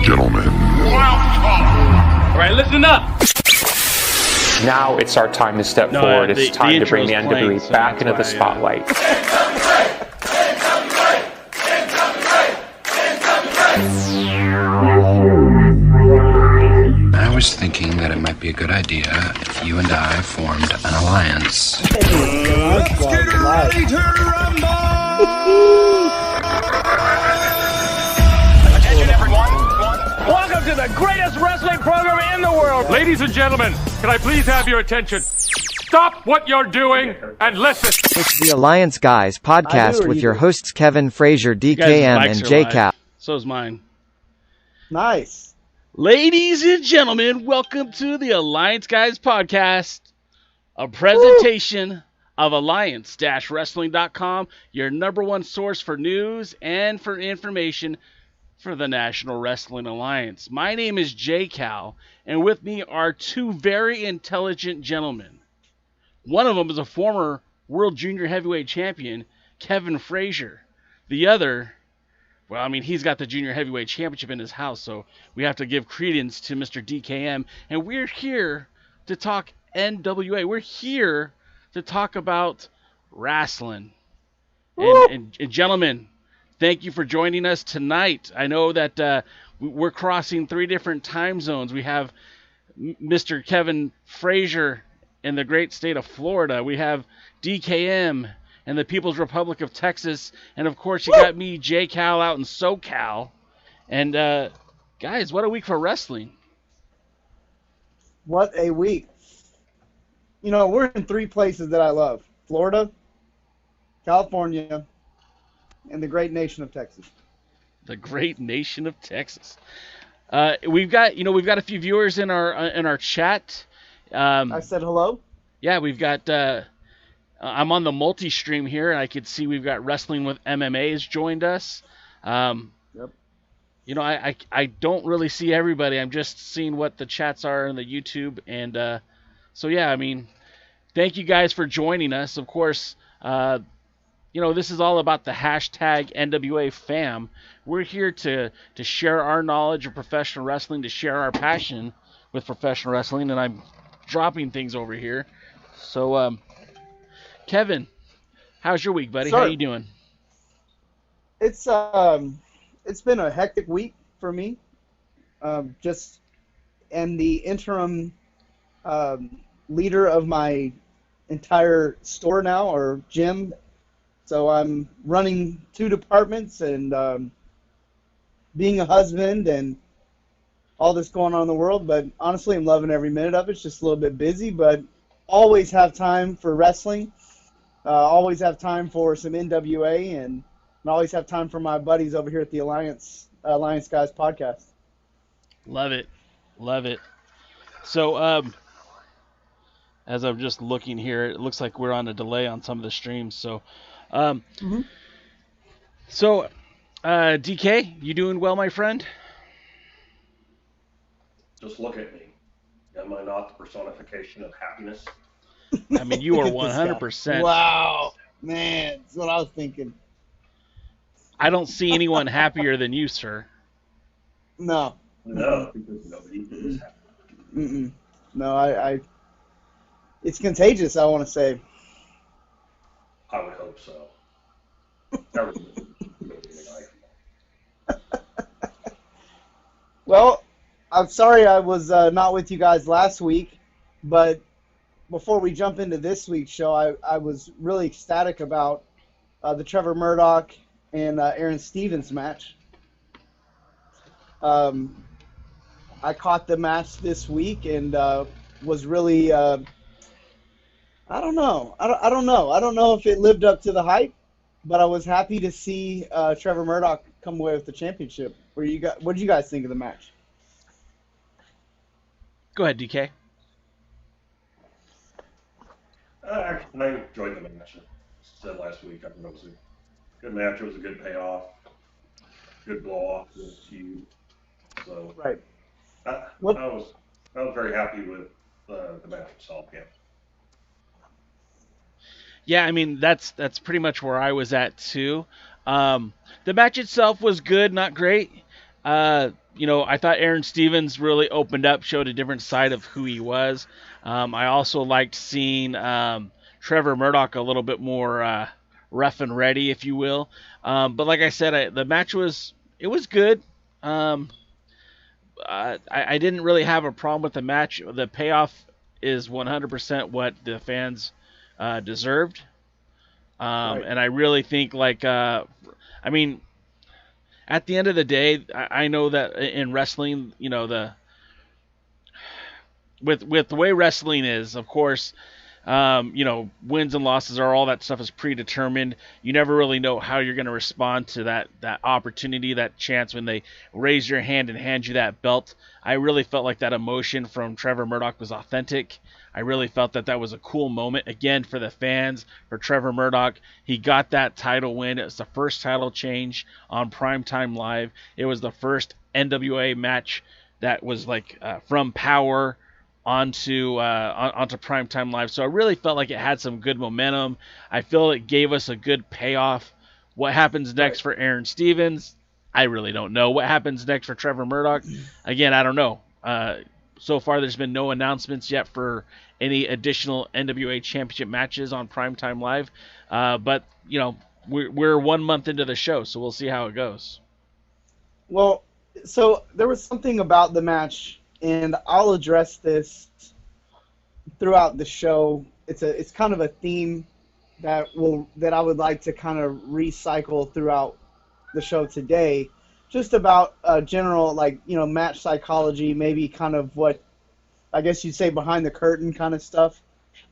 gentlemen. Welcome. All right, listen up. Now it's our time to step forward. It's time to bring the NWA back into the spotlight. I was thinking that it might be a good idea if you and I formed an alliance. Let's get ready to rumble! Attention, everyone. Welcome to the greatest wrestling program in the world. Ladies and gentlemen, can I please have your attention? Stop what you're doing and listen. It's the Alliance Guys podcast with your hosts Kevin, Frazier, DKM, and Jay Cal. So is mine. Nice. Ladies and gentlemen, welcome to the Alliance Guys podcast, a presentation of Alliance-Wrestling.com, your number one source for news and for information for the National Wrestling Alliance. My name is Jay Cal, and with me are two very intelligent gentlemen. One of them is a former World Junior Heavyweight Champion, Kevin Frazier. The other, well, I mean, he's got the Junior Heavyweight Championship in his house, so we have to give credence to Mr. DKM. And we're here to talk NWA. We're here to talk about wrestling. And gentlemen, thank you for joining us tonight. I know that we're crossing 3 different time zones. We have Mr. Kevin Frazier in the great state of Florida. We have DKM in the People's Republic of Texas. And, of course, you got me, Jay Cal, out in SoCal. And, guys, what a week for wrestling. What a week. You know, we're in 3 places that I love. Florida, California, and the great nation of Texas. The great nation of Texas. We've got a few viewers in our chat. I said hello. Yeah, we've got. I'm on the multi-stream here, and I can see we've got Wrestling with MMA has joined us. Yep. You know, I don't really see everybody. I'm just seeing what the chats are in the YouTube, and so yeah, I mean, thank you guys for joining us. Of course, you know, this is all about the hashtag NWA fam. We're here to share our knowledge of professional wrestling, to share our passion with professional wrestling, and I'm dropping things over here. So, Kevin, how's your week, buddy? Sir, how you doing? It's been a hectic week for me. Just and the interim leader of my entire store now, or gym. So I'm running 2 departments and being a husband and all this going on in the world. But honestly, I'm loving every minute of it. It's just a little bit busy, but always have time for wrestling. Always have time for some NWA, and always have time for my buddies over here at the Alliance Guys podcast. Love it. Love it. So, as I'm just looking here, it looks like we're on a delay on some of the streams. So, DK, you doing well, my friend? Just look at me. Am I not the personification of happiness? I mean, you are 100%. Wow, man, that's what I was thinking. I don't see anyone happier than you, sir. No. No, because nobody is happy. No, I. It's contagious, I want to say. I would hope so. Everyone would be like. Well, I'm sorry I was not with you guys last week, but before we jump into this week's show, I was really ecstatic about the Trevor Murdoch and Aaron Stevens match. I caught the match this week and was really I don't know. I don't know if it lived up to the hype, but I was happy to see Trevor Murdoch come away with the championship. What did you guys think of the match? Go ahead, DK. I enjoyed the match. I said last week, I thought it was a good match. It was a good payoff, good blow off, it was huge. So Right. I was very happy with the match itself. Yeah. Yeah, I mean, that's pretty much where I was at too. The match itself was good, not great. I thought Aaron Stevens really opened up, showed a different side of who he was. I also liked seeing Trevor Murdoch a little bit more rough and ready, if you will. But like I said, the match was good. I didn't really have a problem with the match. The payoff is 100% what the fans deserved. Right. And I really think, at the end of the day, I know that in wrestling, with the way wrestling is, of course, wins and losses are all that stuff is predetermined. You never really know how you're going to respond to that opportunity, that chance when they raise your hand and hand you that belt. I really felt like that emotion from Trevor Murdoch was authentic. I really felt that was a cool moment, again, for the fans, for Trevor Murdoch. He got that title win. It was the first title change on Primetime Live. It was the first NWA match that was from Power onto Primetime Live. So I really felt like it had some good momentum. I feel it gave us a good payoff. What happens next for Aaron Stevens? I really don't know. What happens next for Trevor Murdoch? Again, I don't know. So far, there's been no announcements yet for any additional NWA Championship matches on Primetime Live. But, we're 1 month into the show, so we'll see how it goes. Well, so there was something about the match, and I'll address this throughout the show. It's kind of a theme that I would like to kind of recycle throughout the show today, just about general match psychology, maybe kind of what I guess you'd say behind the curtain kind of stuff.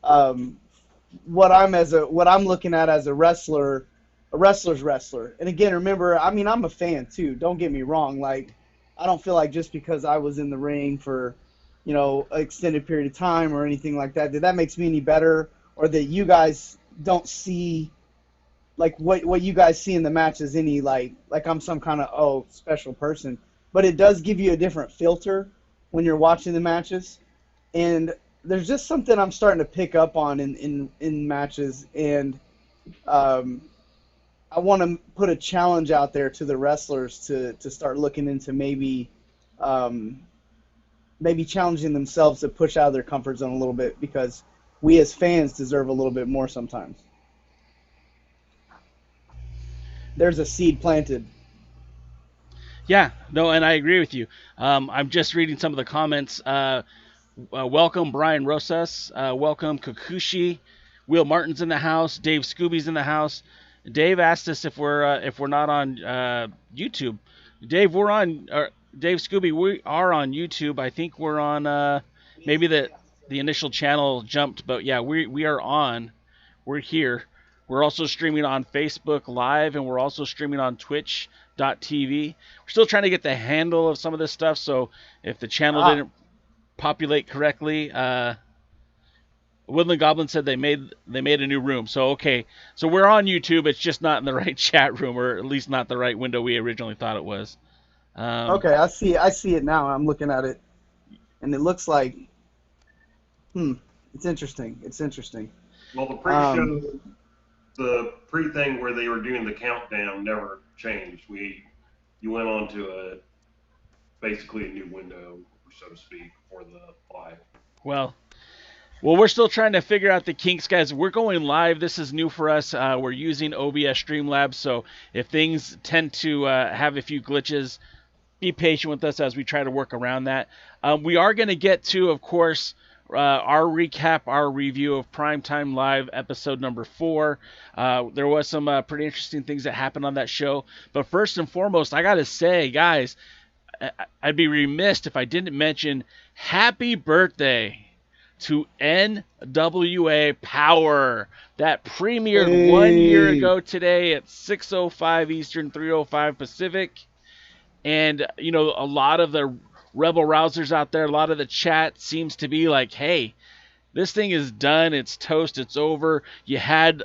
What I'm looking at as a wrestler's wrestler. And again, remember, I'm a fan too. Don't get me wrong. I don't feel like just because I was in the ring for, an extended period of time or anything like that makes me any better, or that you guys don't see, what you guys see in the match is any, like I'm some kind of, special person. But it does give you a different filter when you're watching the matches. And there's just something I'm starting to pick up on in matches, and I want to put a challenge out there to the wrestlers to start looking into maybe challenging themselves to push out of their comfort zone a little bit, because we as fans deserve a little bit more sometimes. There's a seed planted. Yeah, no, and I agree with you. I'm just reading some of the comments. Welcome, Brian Rosas. Welcome, Kakushi. Will Martin's in the house. Dave Scooby's in the house. Dave asked us if we're not on YouTube. Dave, we're on. Dave Scooby, we are on YouTube. I think we're on. Maybe the initial channel jumped, but yeah, we are on. We're here. We're also streaming on Facebook Live, and we're also streaming on Twitch.tv. We're still trying to get the handle of some of this stuff, so if the channel didn't populate correctly, Woodland Goblin said they made a new room. So okay, so we're on YouTube. It's just not in the right chat room, or at least not the right window we originally thought it was. Okay, I see it now. I'm looking at it, and it looks like, it's interesting. It's interesting. Well, the pre-show, the pre-thing where they were doing the countdown never changed. You went on to basically a new window, so to speak, for the live. Well, we're still trying to figure out the kinks, guys. We're going live. This is new for us. We're using OBS Streamlabs, so if things tend to have a few glitches, be patient with us as we try to work around that. We are going to get to, of course, our recap, our review of Primetime Live episode number 4. There was some pretty interesting things that happened on that show. But first and foremost, I got to say, guys, I'd be remiss if I didn't mention happy birthday to NWA Power. That premiered 1 year ago today at 6:05 Eastern, 3:05 Pacific. And, a lot of the Rebel Rousers out there, a lot of the chat seems to be like, hey, this thing is done. It's toast. It's over. You had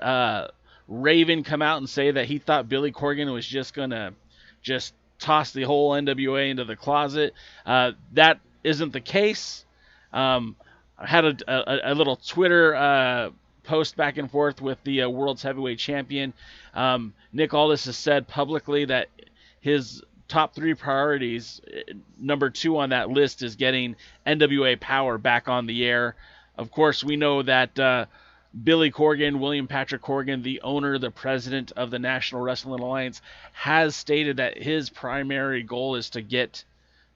Raven come out and say that he thought Billy Corgan was just going to just toss the whole NWA into the closet. That isn't the case. I had a little Twitter post back and forth with the world's heavyweight champion. Nick Aldis has said publicly that his top 3 priorities, number 2 on that list is getting NWA Power back on the air. Of course, we know that Billy Corgan, William Patrick Corgan, the owner, the president of the National Wrestling Alliance, has stated that his primary goal is to get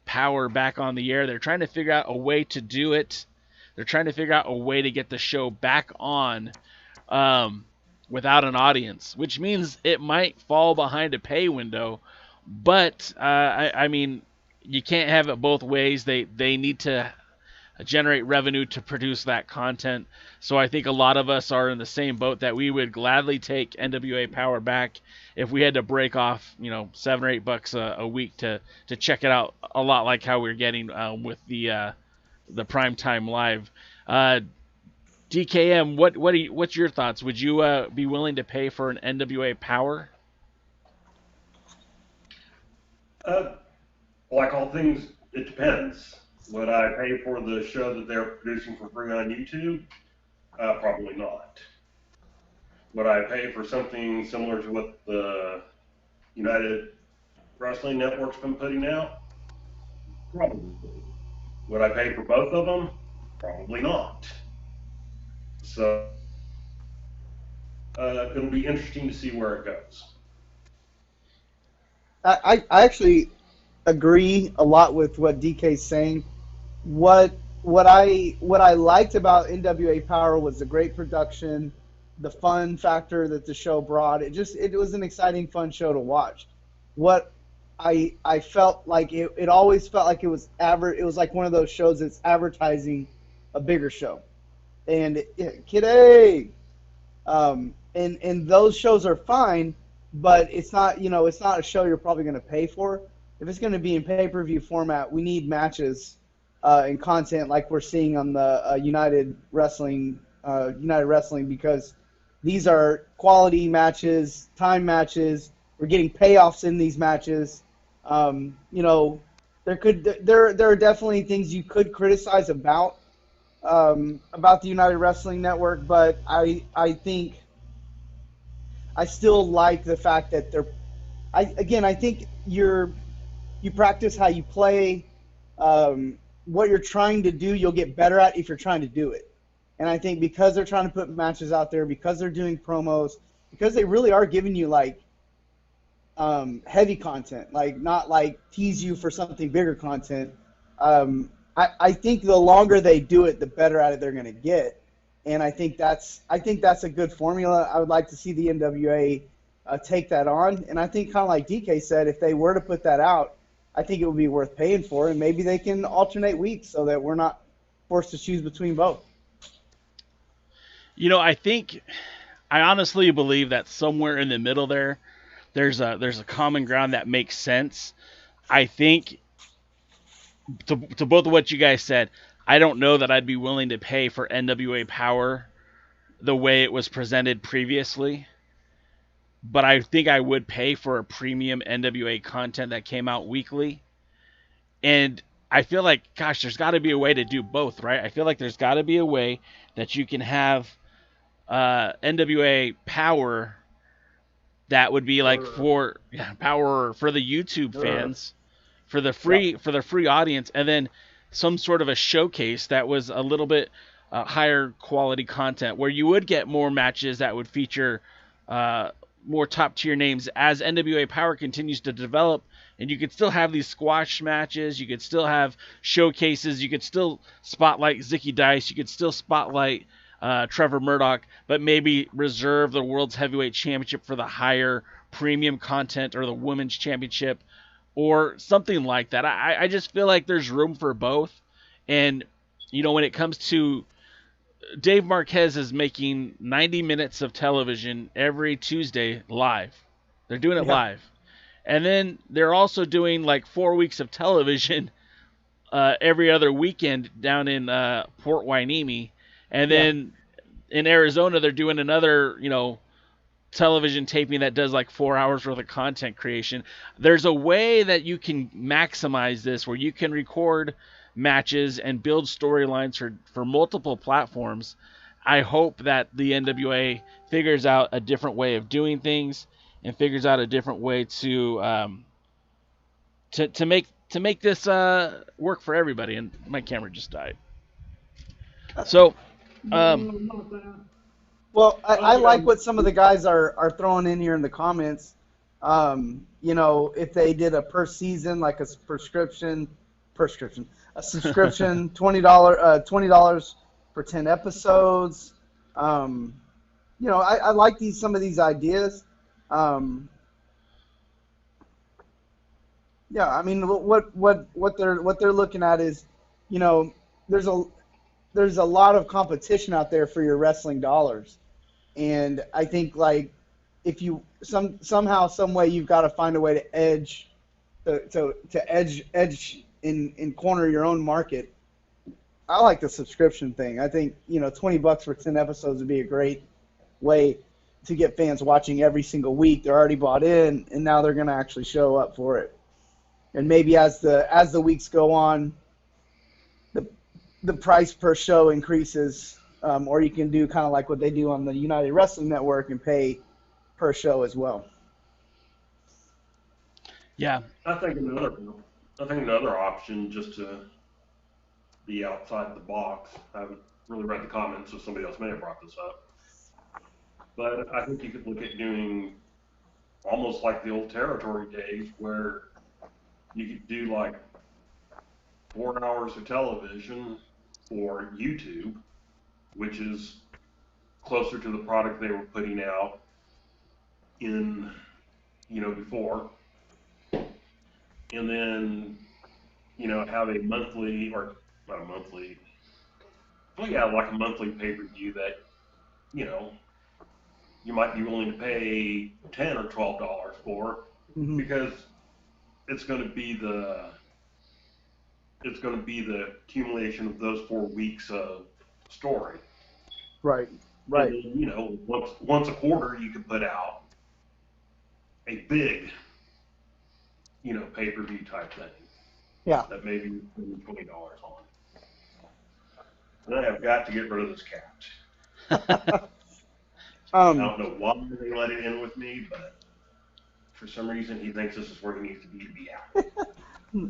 Power back on the air. They're trying to figure out a way to do it. They're trying to figure out a way to get the show back on without an audience, which means it might fall behind a pay window. But, I mean, you can't have it both ways. They need to generate revenue to produce that content. So I think a lot of us are in the same boat, that we would gladly take NWA Power back if we had to break off, $7 or $8 a week to check it out, a lot like how we're getting with the Primetime Live. DKM, what's your thoughts? Would you be willing to pay for an NWA Power? Like all things, it depends. Would I pay for the show that they're producing for free on YouTube? Probably not. Would I pay for something similar to what the United Wrestling Network's been putting out? Probably. Would I pay for both of them? Probably not. So it'll be interesting to see where it goes. I actually agree a lot with what DK's saying. What I liked about NWA Power was the great production, the fun factor that the show brought. It was an exciting, fun show to watch. What I felt like it always felt like it was like one of those shows that's advertising a bigger show. And and those shows are fine, but it's not a show you're probably going to pay for. If it's going to be in pay-per-view format, we need matches and content like we're seeing on the United Wrestling, because these are quality matches, time matches. We're getting payoffs in these matches. There are definitely things you could criticize about the United Wrestling Network, but I think I still like the fact that I think you practice how you play. What you're trying to do, you'll get better at if you're trying to do it. And I think because they're trying to put matches out there, because they're doing promos, because they really are giving you heavy content, not tease you for something bigger content. I think the longer they do it, the better at it they're going to get. And I think that's a good formula. I would like to see the NWA take that on. And I think, kind of like DK said, if they were to put that out, I think it would be worth paying for, and maybe they can alternate weeks so that we're not forced to choose between both. I honestly believe that somewhere in the middle there's a common ground that makes sense. I think to both of what you guys said, I don't know that I'd be willing to pay for NWA Power the way it was presented previously. But I think I would pay for a premium NWA content that came out weekly. And I feel like, gosh, there's got to be a way to do both, right? I feel like there's got to be a way that you can have NWA Power that would be like Power for the YouTube fans, for the free audience, and then some sort of a showcase that was a little bit higher quality content where you would get more matches that would feature more top tier names as NWA Power continues to develop, and you could still have these squash matches, you could still have showcases, you could still spotlight Zicky Dice, you could still spotlight Trevor Murdoch, but maybe reserve the World's Heavyweight Championship for the higher premium content or the Women's Championship or something like that. I just feel like there's room for both. And when it comes to Dave Marquez is making 90 minutes of television every Tuesday live. They're doing it live. And then they're also doing 4 weeks of television every other weekend down in Port Hueneme. And then in Arizona, they're doing another, television taping that does 4 hours worth of content creation. There's a way that you can maximize this where you can record matches and build storylines for multiple platforms. I hope that the NWA figures out a different way of doing things and figures out a different way to to make this work for everybody. And my camera just died. So, well, I like what some of the guys are throwing in here in the comments. You know, if they did a per season, like a subscription, $20 for 10 episodes. You know, I like some of these ideas. Yeah, I mean, what they're looking at is, you know, there's a lot of competition out there for your wrestling dollars, and I think like if you somehow some way you've got to find a way to edge in corner your own market. I like the subscription thing. I think, you know, $20 for 10 episodes would be a great way to get fans watching every single week. They're already bought in, and now they're going to actually show up for it. And maybe as the weeks go on, the price per show increases, or you can do kind of like what they do on the United Wrestling Network and pay per show as well. Yeah, I think another option, just to be outside the box. I haven't really read the comments, so somebody else may have brought this up. But I think you could look at doing almost like the old territory days, where you could do like 4 hours of television or YouTube, which is closer to the product they were putting out in, you know, before. And then, you know, have a monthly, or not a monthly, well, yeah, like a monthly pay-per-view that, you know, you might be willing to pay $10 or $12 for, because it's going to be the accumulation of those 4 weeks of story. Right. And then, you know, once a quarter, you could put out a big, you know, pay-per-view type thing. Yeah. That maybe you spend $20 on. And I have got to get rid of this cat. I don't know why they let it in with me, but for some reason he thinks this is where he needs to be at.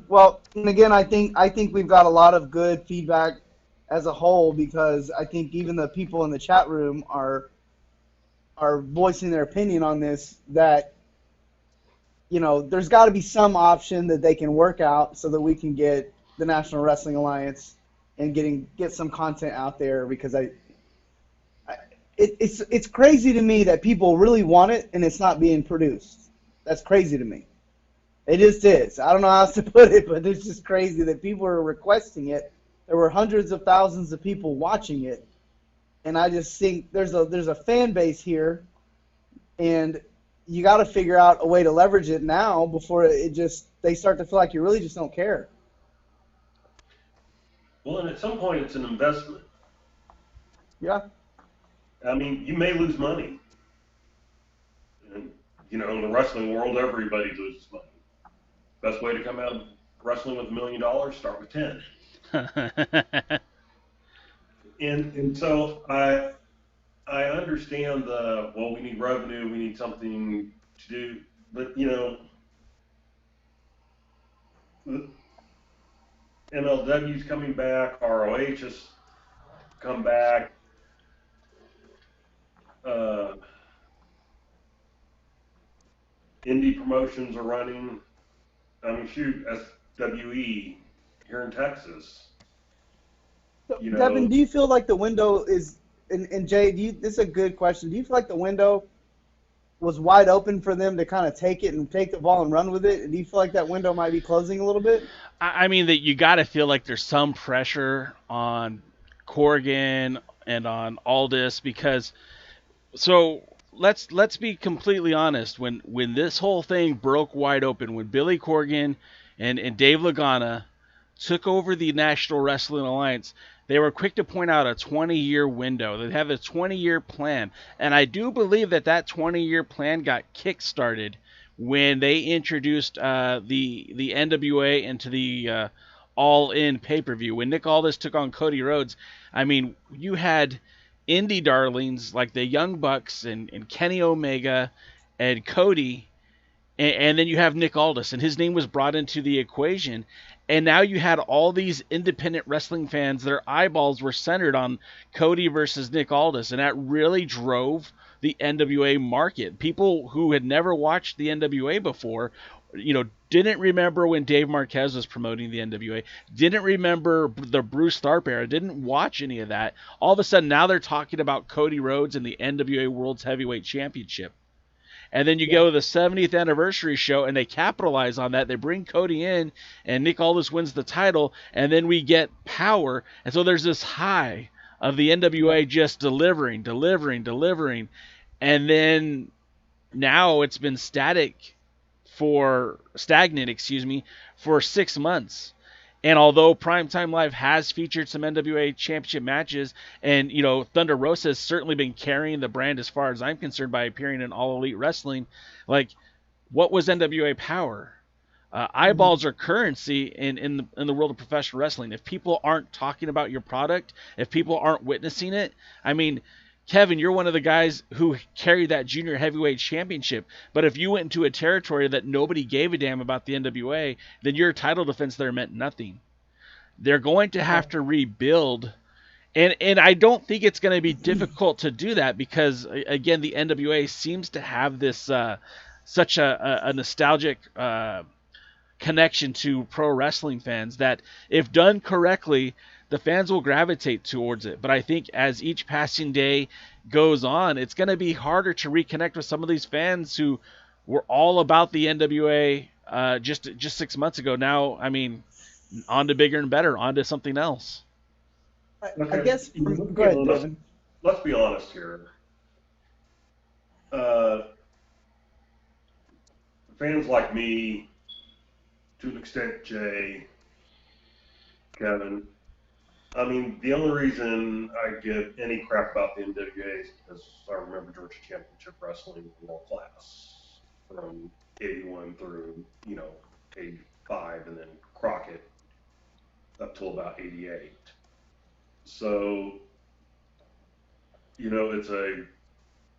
Well, and again, I think we've got a lot of good feedback as a whole, because I think even the people in the chat room are voicing their opinion on this, that, you know, there's got to be some option that they can work out so that we can get the National Wrestling Alliance and get some content out there, because it's crazy to me that people really want it and it's not being produced. That's crazy to me. It just is. I don't know how else to put it, but it's just crazy that people are requesting it. There were hundreds of thousands of people watching it, and I just think there's a fan base here, and you got to figure out a way to leverage it now before they start to feel like you really just don't care. Well, and at some point it's an investment. Yeah. I mean, you may lose money. And, you know, in the wrestling world, everybody loses money. Best way to come out of wrestling with $1 million, start with 10. And so I understand we need revenue, we need something to do, but, you know, MLW's coming back, ROH has come back. Indie promotions are running. I mean, shoot, SWE here in Texas. You know, Devin, do you feel like the window is, and Jay, this is a good question. Do you feel like the window was wide open for them to kind of take it and take the ball and run with it? And do you feel like that window might be closing a little bit? I mean, that you got to feel like there's some pressure on Corgan and on Aldis, because so let's be completely honest. When this whole thing broke wide open, when Billy Corgan and Dave Lagana took over the National Wrestling Alliance, they were quick to point out a 20-year window. They have a 20-year plan. And I do believe that 20-year plan got kick-started when they introduced the NWA into the All-In pay-per-view. When Nick Aldis took on Cody Rhodes, I mean, you had indie darlings like the Young Bucks and Kenny Omega and Cody And then you have Nick Aldis, and his name was brought into the equation. And now you had all these independent wrestling fans, their eyeballs were centered on Cody versus Nick Aldis, and that really drove the NWA market. People who had never watched the NWA before, didn't remember when Dave Marquez was promoting the NWA, didn't remember the Bruce Tharpe era, didn't watch any of that. All of a sudden, now they're talking about Cody Rhodes and the NWA World's Heavyweight Championship. And then you go to the 70th anniversary show, and they capitalize on that. They bring Cody in, and Nick Aldis wins the title, and then we get Power. And so there's this high of the NWA just delivering. And then now it's been stagnant, for 6 months. And although Primetime Live has featured some NWA championship matches, and, Thunder Rosa has certainly been carrying the brand as far as I'm concerned by appearing in All Elite Wrestling, what was NWA Power? Eyeballs are currency in the world of professional wrestling. If people aren't talking about your product, if people aren't witnessing it, Kevin, you're one of the guys who carried that junior heavyweight championship. But if you went into a territory that nobody gave a damn about the NWA, then your title defense there meant nothing. They're going to have to rebuild. And I don't think it's going to be difficult to do that because, again, the NWA seems to have this such a nostalgic connection to pro wrestling fans that if done correctly, the fans will gravitate towards it. But I think as each passing day goes on, it's going to be harder to reconnect with some of these fans who were all about the NWA just 6 months ago. Now, on to bigger and better, on to something else. I guess. Go ahead, Devin. Let's be honest here. Fans like me, to an extent, Jay, Kevin. The only reason I give any crap about the NWA is because I remember Georgia Championship Wrestling world class from 81 through, 85, and then Crockett up till about 88. So,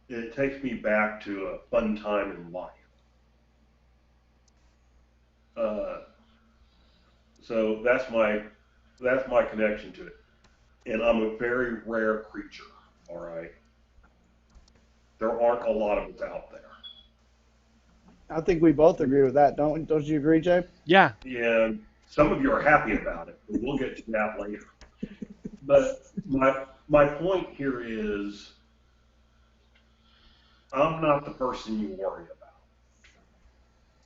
it takes me back to a fun time in life. So that's my connection to it. And I'm a very rare creature, all right? There aren't a lot of us out there. I think we both agree with that. Don't you agree, Jay? Yeah. Yeah, some of you are happy about it, but we'll get to that later. But my point here is I'm not the person you worry about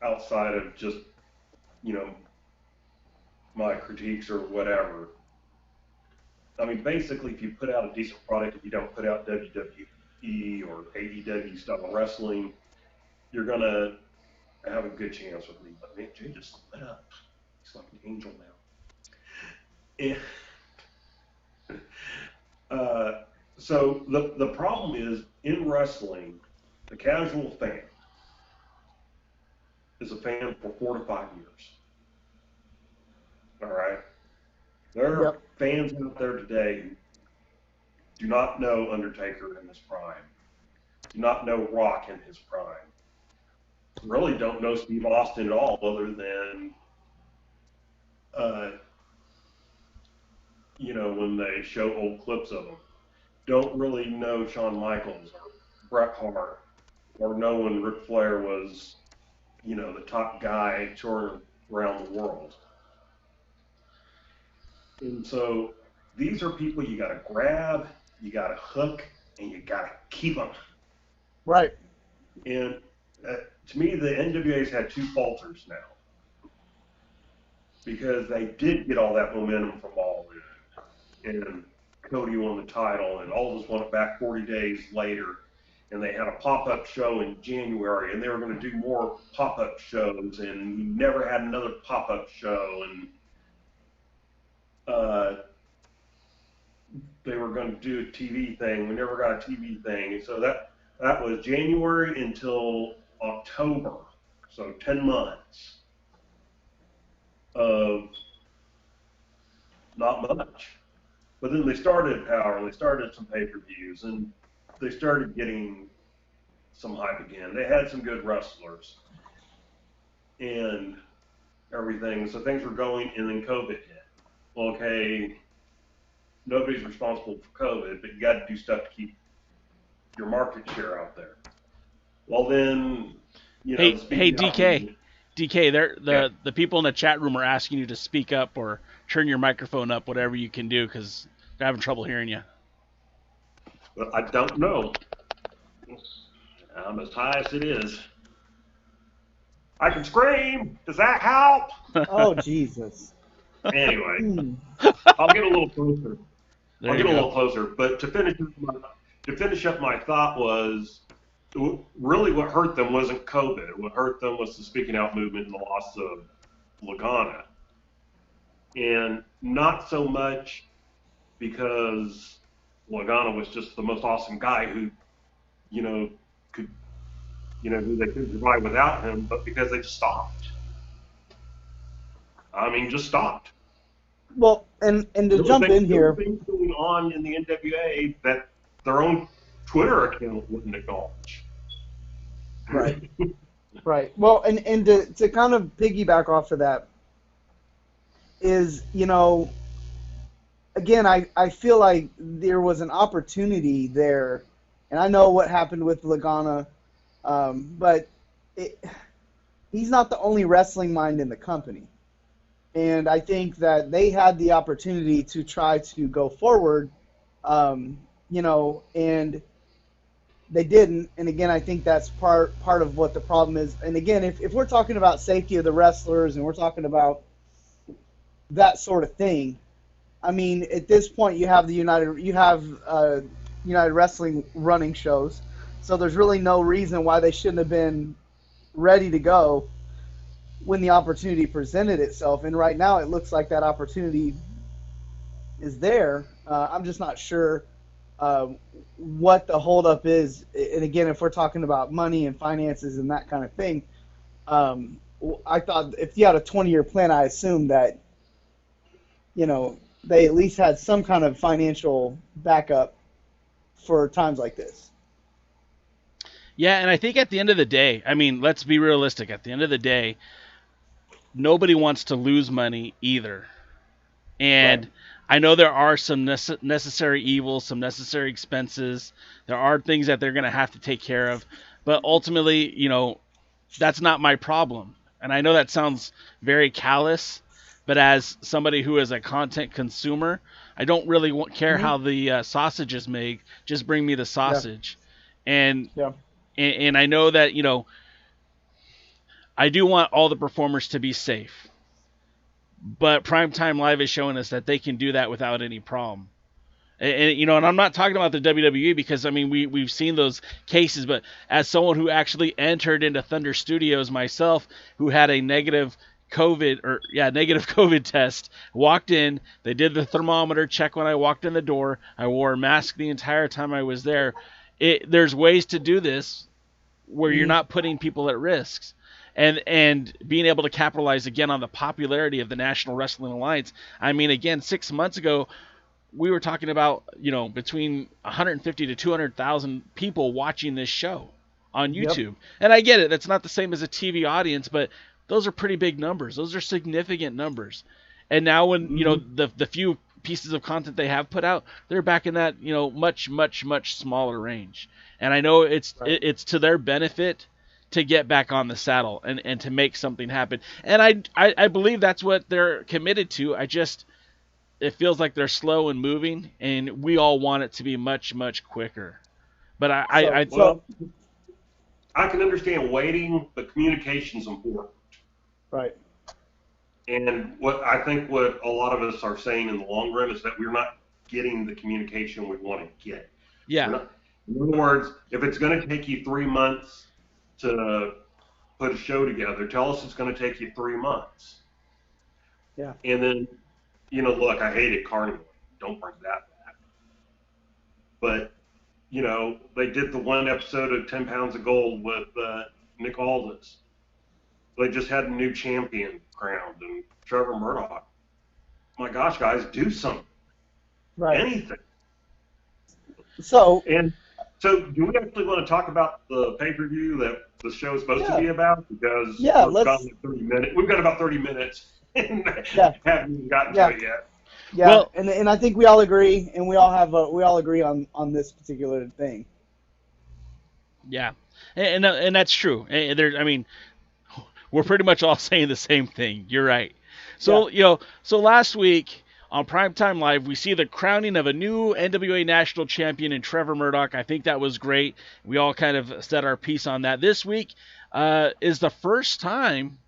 outside of just, my critiques or whatever. Basically, if you put out a decent product, if you don't put out WWE or AEW style wrestling, you're going to have a good chance with me. But man, Jay just lit up. He's like an angel now. And, so the problem is, in wrestling, the casual fan is a fan for 4 to 5 years. All right? There are fans out there today who do not know Undertaker in his prime, do not know Rock in his prime, really don't know Steve Austin at all other than, when they show old clips of him. Don't really know Shawn Michaels or Bret Hart or know when Ric Flair was, the top guy touring around the world. And so these are people you got to grab, you got to hook, and you got to keep them. Right. And to me, the NWA's had 2 falters now because they did get all that momentum from All In. And Cody won the title, and Aldis won it back 40 days later. And they had a pop-up show in January, and they were going to do more pop-up shows, and we never had another pop-up show. And they were going to do a TV thing. We never got a TV thing. And so that was January until October. So 10 months of not much. But then they started Power, and they started some pay-per-views, and they started getting some hype again. They had some good wrestlers. and everything. So things were going, and then COVID hit. Well, okay, nobody's responsible for COVID, but you got to do stuff to keep your market share out there. Well, then, hey DK, the people in the chat room are asking you to speak up or turn your microphone up, whatever you can do, because they're having trouble hearing you. But I don't know. I'm as high as it is. I can scream. Does that help? Oh, Jesus. Anyway, I'll get a little closer. But to finish up my thought was, really what hurt them wasn't COVID. What hurt them was the speaking out movement and the loss of Lagana. And not so much because Lagana was just the most awesome guy who they could survive without him, but because they just stopped. I mean, just stopped. Well, and to jump in here, things going on in the NWA that their own Twitter account wouldn't acknowledge. Right. Right. Well, and to kind of piggyback off of that is, again, I feel like there was an opportunity there, and I know what happened with Lagana, but he's not the only wrestling mind in the company. And I think that they had the opportunity to try to go forward, and they didn't. And again, I think that's part of what the problem is. And again, if we're talking about safety of the wrestlers and we're talking about that sort of thing, I mean, at this point you have United Wrestling running shows, so there's really no reason why they shouldn't have been ready to go when the opportunity presented itself. And right now it looks like that opportunity is there. I'm just not sure what the holdup is. And again, if we're talking about money and finances and that kind of thing, I thought if you had a 20-year plan, I assumed that, they at least had some kind of financial backup for times like this. Yeah, and I think at the end of the day, I mean, let's be realistic. At the end of the day, nobody wants to lose money either. And right. I know there are some necessary evils, some necessary expenses. There are things that they're going to have to take care of. But ultimately, that's not my problem. And I know that sounds very callous, but as somebody who is a content consumer, I don't really care how the sausage is made. Just bring me the sausage. Yeah. And I know that, I do want all the performers to be safe. But Primetime Live is showing us that they can do that without any problem. And I'm not talking about the WWE because, I mean, we've seen those cases, but as someone who actually entered into Thunder Studios myself, who had a negative COVID test, walked in, they did the thermometer check when I walked in the door, I wore a mask the entire time I was there. There's ways to do this where you're not putting people at risks. And being able to capitalize again on the popularity of the National Wrestling Alliance. I mean, again, 6 months ago, we were talking about, between 150 to 200,000 people watching this show on YouTube. Yep. And I get it. That's not the same as a TV audience, but those are pretty big numbers. Those are significant numbers. And now when, the few pieces of content they have put out, they're back in that, much, much, much smaller range. And I know it's to their benefit to get back on the saddle and to make something happen. And I believe that's what they're committed to. It feels like they're slow and moving, and we all want it to be much, much quicker. But I can understand waiting, but communication's important. Right. And what a lot of us are saying in the long run is that we're not getting the communication we want to get. Yeah. In other words, if it's going to take you 3 months to put a show together, tell us it's going to take you 3 months. Yeah. And then, look, I hated Carnival. Don't bring that back. But, they did the one episode of 10 Pounds of Gold with Nick Aldis. They just had a new champion crowned, and Trevor Murdoch. My gosh, guys, do something. Right. Anything. So, So, do we actually want to talk about the pay-per-view that the show is supposed to be about? Because we've got 30 minutes. We've got about 30 minutes, and haven't even gotten to it yet. Yeah, well, and I think we all agree, and we all agree on this particular thing. Yeah, and that's true. I mean, we're pretty much all saying the same thing. You're right. So so last week on Primetime Live, we see the crowning of a new NWA National Champion in Trevor Murdoch. I think that was great. We all kind of said our piece on that. This week is the first time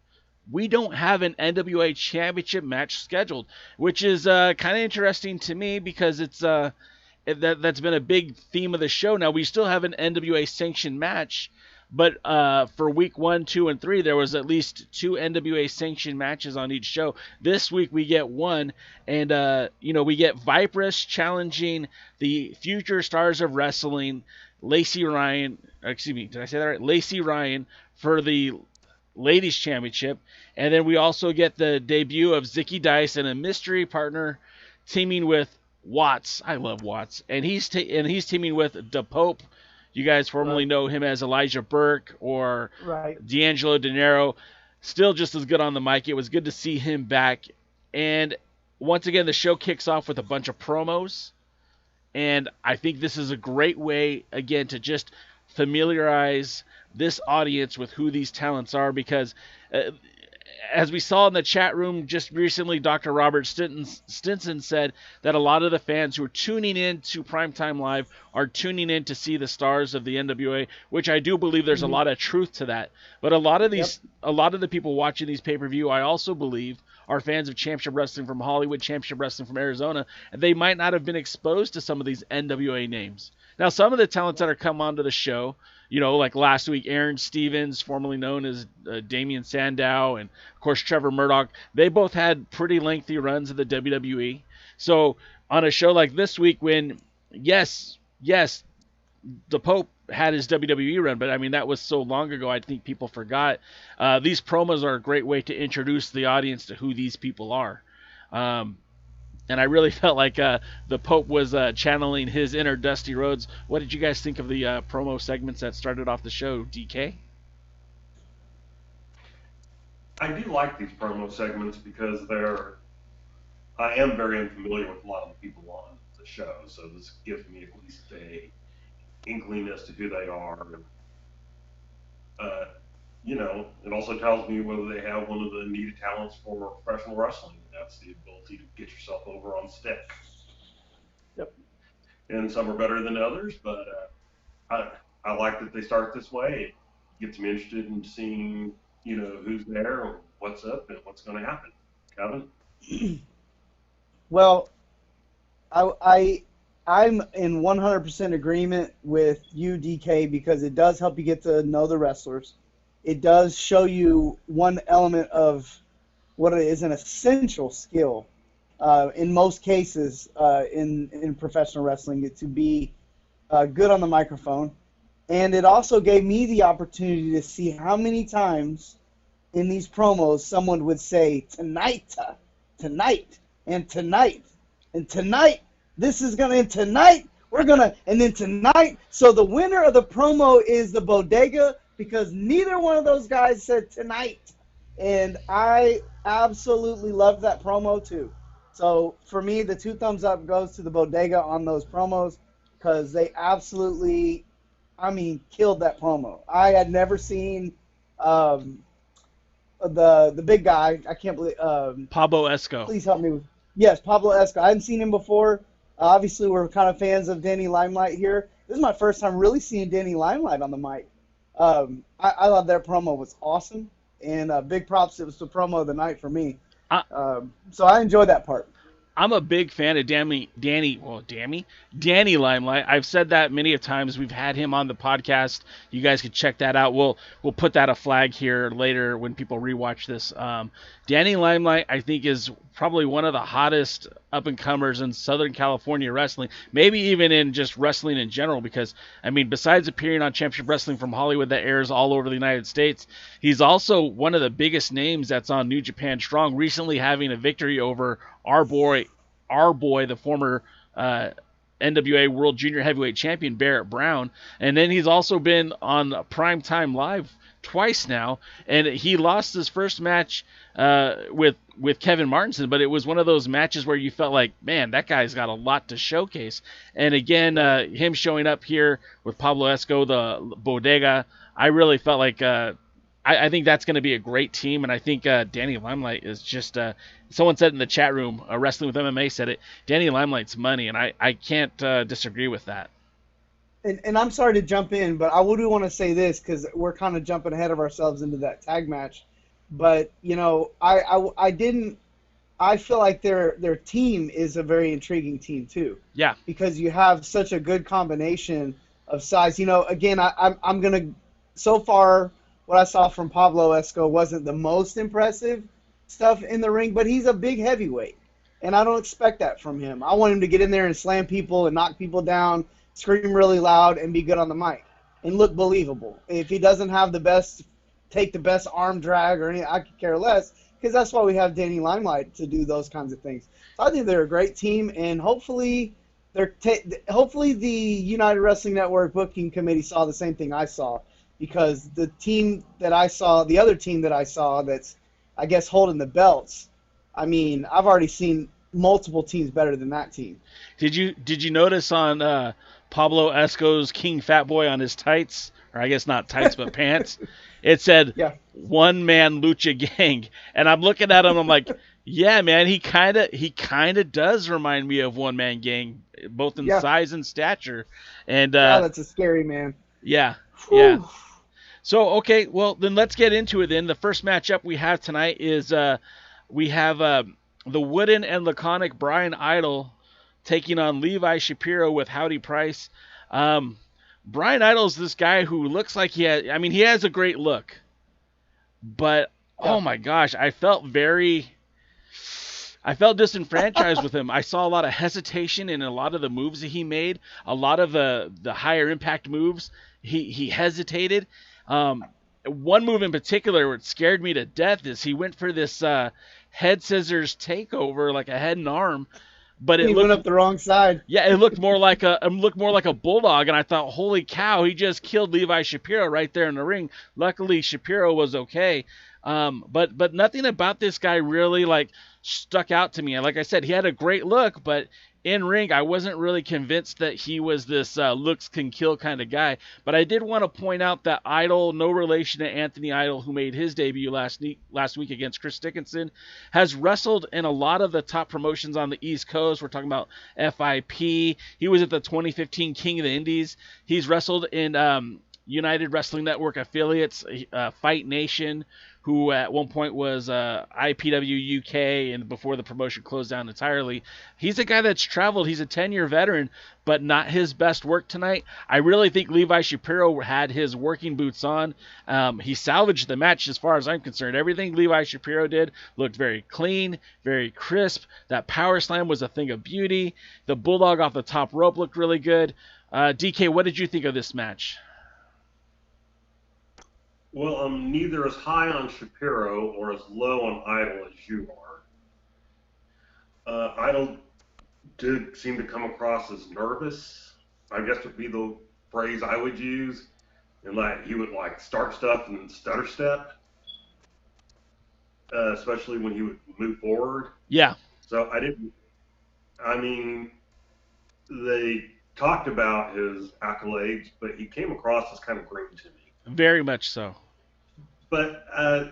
we don't have an NWA Championship match scheduled, which is kind of interesting to me because it's that's been a big theme of the show. Now, we still have an NWA sanctioned match, but for week 1, 2, and 3, there was at least 2 NWA sanctioned matches on each show. This week we get one, and we get Viperous challenging the future stars of wrestling, Lacey Ryan. Excuse me, did I say that right? Lacey Ryan for the Ladies Championship, and then we also get the debut of Zicky Dice and a mystery partner teaming with Watts. I love Watts, and he's teaming with Da Pope. You guys formerly know him as Elijah Burke or D'Angelo De Niro. Still just as good on the mic. It was good to see him back. And once again, the show kicks off with a bunch of promos. And I think this is a great way, again, to just familiarize this audience with who these talents are. Because as we saw in the chat room just recently, Dr. Robert Stinson said that a lot of the fans who are tuning in to Primetime Live are tuning in to see the stars of the NWA, which I do believe there's a lot of truth to that. But a lot of the people watching these pay-per-view, I also believe, are fans of Championship Wrestling from Hollywood, Championship Wrestling from Arizona, and they might not have been exposed to some of these NWA names. Now, some of the talents that are come onto the show, like last week, Aaron Stevens, formerly known as Damian Sandow, and, of course, Trevor Murdoch, they both had pretty lengthy runs in the WWE. So on a show like this week when, yes, the Pope had his WWE run, but, I mean, that was so long ago, I think people forgot. These promos are a great way to introduce the audience to who these people are. And I really felt like the Pope was channeling his inner Dusty Rhodes. What did you guys think of the promo segments that started off the show, DK? I do like these promo segments because I am very unfamiliar with a lot of the people on the show, so this gives me at least a inkling as to who they are. It also tells me whether they have one of the needed talents for professional wrestling. That's the ability to get yourself over on stick. Yep. And some are better than others, but I like that they start this way. It gets me interested in seeing, who's there, what's up, and what's going to happen. Kevin? Well, I'm in 100% agreement with you, DK, because it does help you get to know the wrestlers. It does show you one element of what is an essential skill in most cases in professional wrestling, to be good on the microphone. And it also gave me the opportunity to see how many times in these promos someone would say, tonight, and tonight, and tonight, this is going to, and tonight, we're going to, and then tonight. So the winner of the promo is the Bodega, because neither one of those guys said tonight. And I absolutely loved that promo too. So for me, the 2 thumbs up goes to the Bodega on those promos, because they absolutely, killed that promo. I had never seen the big guy. I can't believe Pablo Esco. Please help me. Yes, Pablo Esco. I hadn't seen him before. Obviously, we're kind of fans of Danny Limelight here. This is my first time really seeing Danny Limelight on the mic. I love that promo. It was awesome. And big props. It was the promo of the night for me. So I enjoyed that part. I'm a big fan of Danny Limelight. I've said that many of times. We've had him on the podcast. You guys can check that out. We'll put that a flag here later when people rewatch this. Danny Limelight, I think, is probably one of the hottest up-and-comers in Southern California wrestling, maybe even in just wrestling in general, because, besides appearing on Championship Wrestling from Hollywood that airs all over the United States, he's also one of the biggest names that's on New Japan Strong, recently having a victory over our boy, the former NWA World Junior Heavyweight Champion Barrett Brown, and then he's also been on Primetime Live twice now, and he lost his first match with Kevin Martinson, but it was one of those matches where you felt like, man, that guy's got a lot to showcase. And again, him showing up here with Pablo Esco, the Bodega, I really felt like I think that's going to be a great team, and I think Danny Limelight is just someone said in the chat room, Wrestling with MMA said it, Danny Limelight's money, and I can't disagree with that. And I'm sorry to jump in, but I would want to say this because we're kind of jumping ahead of ourselves into that tag match. But you know, I feel like their team is a very intriguing team too. Yeah. Because you have such a good combination of size. You know, again, I'm gonna so far what I saw from Pablo Esco wasn't the most impressive stuff in the ring, but he's a big heavyweight, and I don't expect that from him. I want him to get in there and slam people and knock people down, scream really loud, and be good on the mic and look believable. If he doesn't have the best, take the best arm drag or anything, I could care less, because that's why we have Danny Limelight to do those kinds of things. So I think they're a great team, and hopefully hopefully the United Wrestling Network booking committee saw the same thing I saw, because the team that I saw, the other team that I saw that's, I guess, holding the belts, I mean, I've already seen multiple teams better than that team. Did you notice on Pablo Esco's King Fat Boy on his tights, or I guess not tights but pants, it said One Man Lucha Gang, and I'm looking at him, I'm like, yeah, man, he kind of does remind me of One Man Gang, both in size and stature, and that's a scary man. Yeah. Whew. Yeah. So, okay, well, then let's get into it then. The first matchup we have tonight is we have the wooden and laconic Brian Idol taking on Levi Shapiro with Howdy Price. Brian Idol's this guy who looks like he has a great look. But, oh my gosh, I felt disenfranchised with him. I saw a lot of hesitation in a lot of the moves that he made. A lot of the higher impact moves, he hesitated. One move in particular that scared me to death is he went for this head scissors takeover, like a head and arm, but it went up the wrong side. Yeah, it looked more like a bulldog, and I thought, holy cow, he just killed Levi Shapiro right there in the ring. Luckily, Shapiro was okay, but nothing about this guy really like stuck out to me. And like I said, he had a great look, but in ring, I wasn't really convinced that he was this looks can kill kind of guy. But I did want to point out that Idol, no relation to Anthony Idol, who made his debut last week against Chris Dickinson, has wrestled in a lot of the top promotions on the East Coast. We're talking about FIP. He was at the 2015 King of the Indies. He's wrestled in United Wrestling Network affiliates, Fight Nation, who at one point was IPW UK, and before the promotion closed down entirely. He's a guy that's traveled. He's a 10-year veteran, but not his best work tonight. I really think Levi Shapiro had his working boots on. He salvaged the match as far as I'm concerned. Everything Levi Shapiro did looked very clean, very crisp. That power slam was a thing of beauty. The bulldog off the top rope looked really good. DK, what did you think of this match? Well, I'm neither as high on Shapiro or as low on Idol as you are. Idol did seem to come across as nervous, I guess would be the phrase I would use. And like he would like start stuff and stutter step, especially when he would move forward. Yeah. So they talked about his accolades, but he came across as kind of green to me. Very much so. But I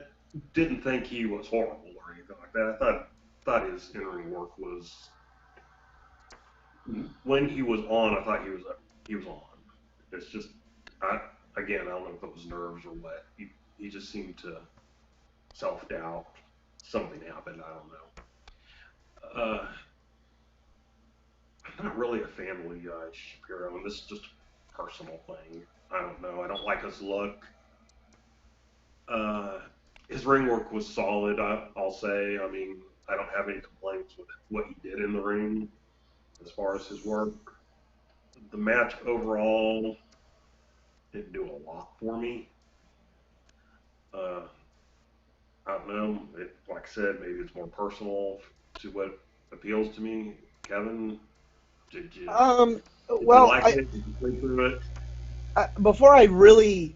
didn't think he was horrible or anything like that. I thought his in-ring work was, when he was on, I thought he was on. It's just, I don't know if it was nerves or what. He just seemed to self-doubt. Something happened, I don't know. I'm not really a fan of Levi Shapiro, and this is just a personal thing. I don't know. I don't like his look. His ring work was solid, I'll say. I mean, I don't have any complaints with what he did in the ring as far as his work. The match overall didn't do a lot for me. I don't know. Like I said, maybe it's more personal to what appeals to me. Kevin, Did you? Well, Did you play through it? before I really,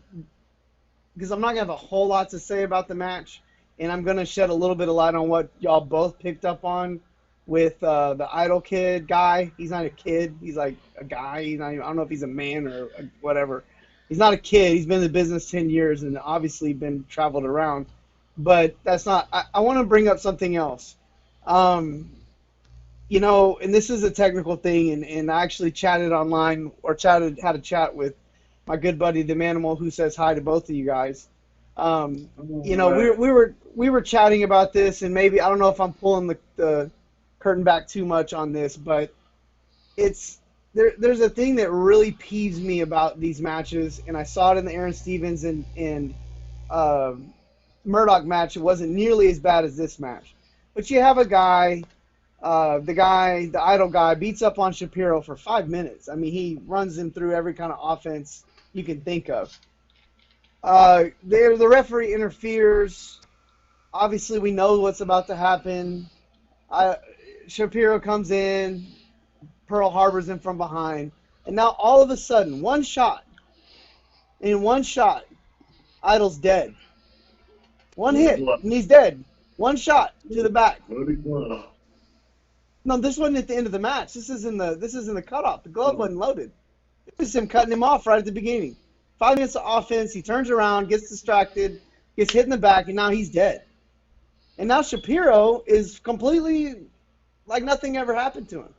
because I'm not gonna have a whole lot to say about the match, and I'm gonna shed a little bit of light on what y'all both picked up on with the Idol kid guy. He's not a kid. He's like a guy. He's not even, I don't know if he's a man or whatever. He's not a kid. He's been in the business 10 years and obviously been traveled around. But that's not. I want to bring up something else. You know, and this is a technical thing, and I actually chatted online or had a chat with my good buddy the Manimal, who says hi to both of you guys. You know, we were chatting about this, and maybe I don't know if I'm pulling the curtain back too much on this, but there's a thing that really peeves me about these matches, and I saw it in the Aaron Stevens and Murdoch match. It wasn't nearly as bad as this match, but you have a guy. The Idol guy, beats up on Shapiro for 5 minutes. I mean, he runs him through every kind of offense you can think of. The referee interferes. Obviously, we know what's about to happen. Shapiro comes in, Pearl Harbor's him from behind, and now all of a sudden, one shot, Idol's dead. One hit, and he's dead. One shot to the back. No, this wasn't at the end of the match. This is in the cutoff. The glove wasn't loaded. It was him cutting him off right at the beginning. 5 minutes of offense. He turns around, gets distracted, gets hit in the back, and now he's dead. And now Shapiro is completely like nothing ever happened to him.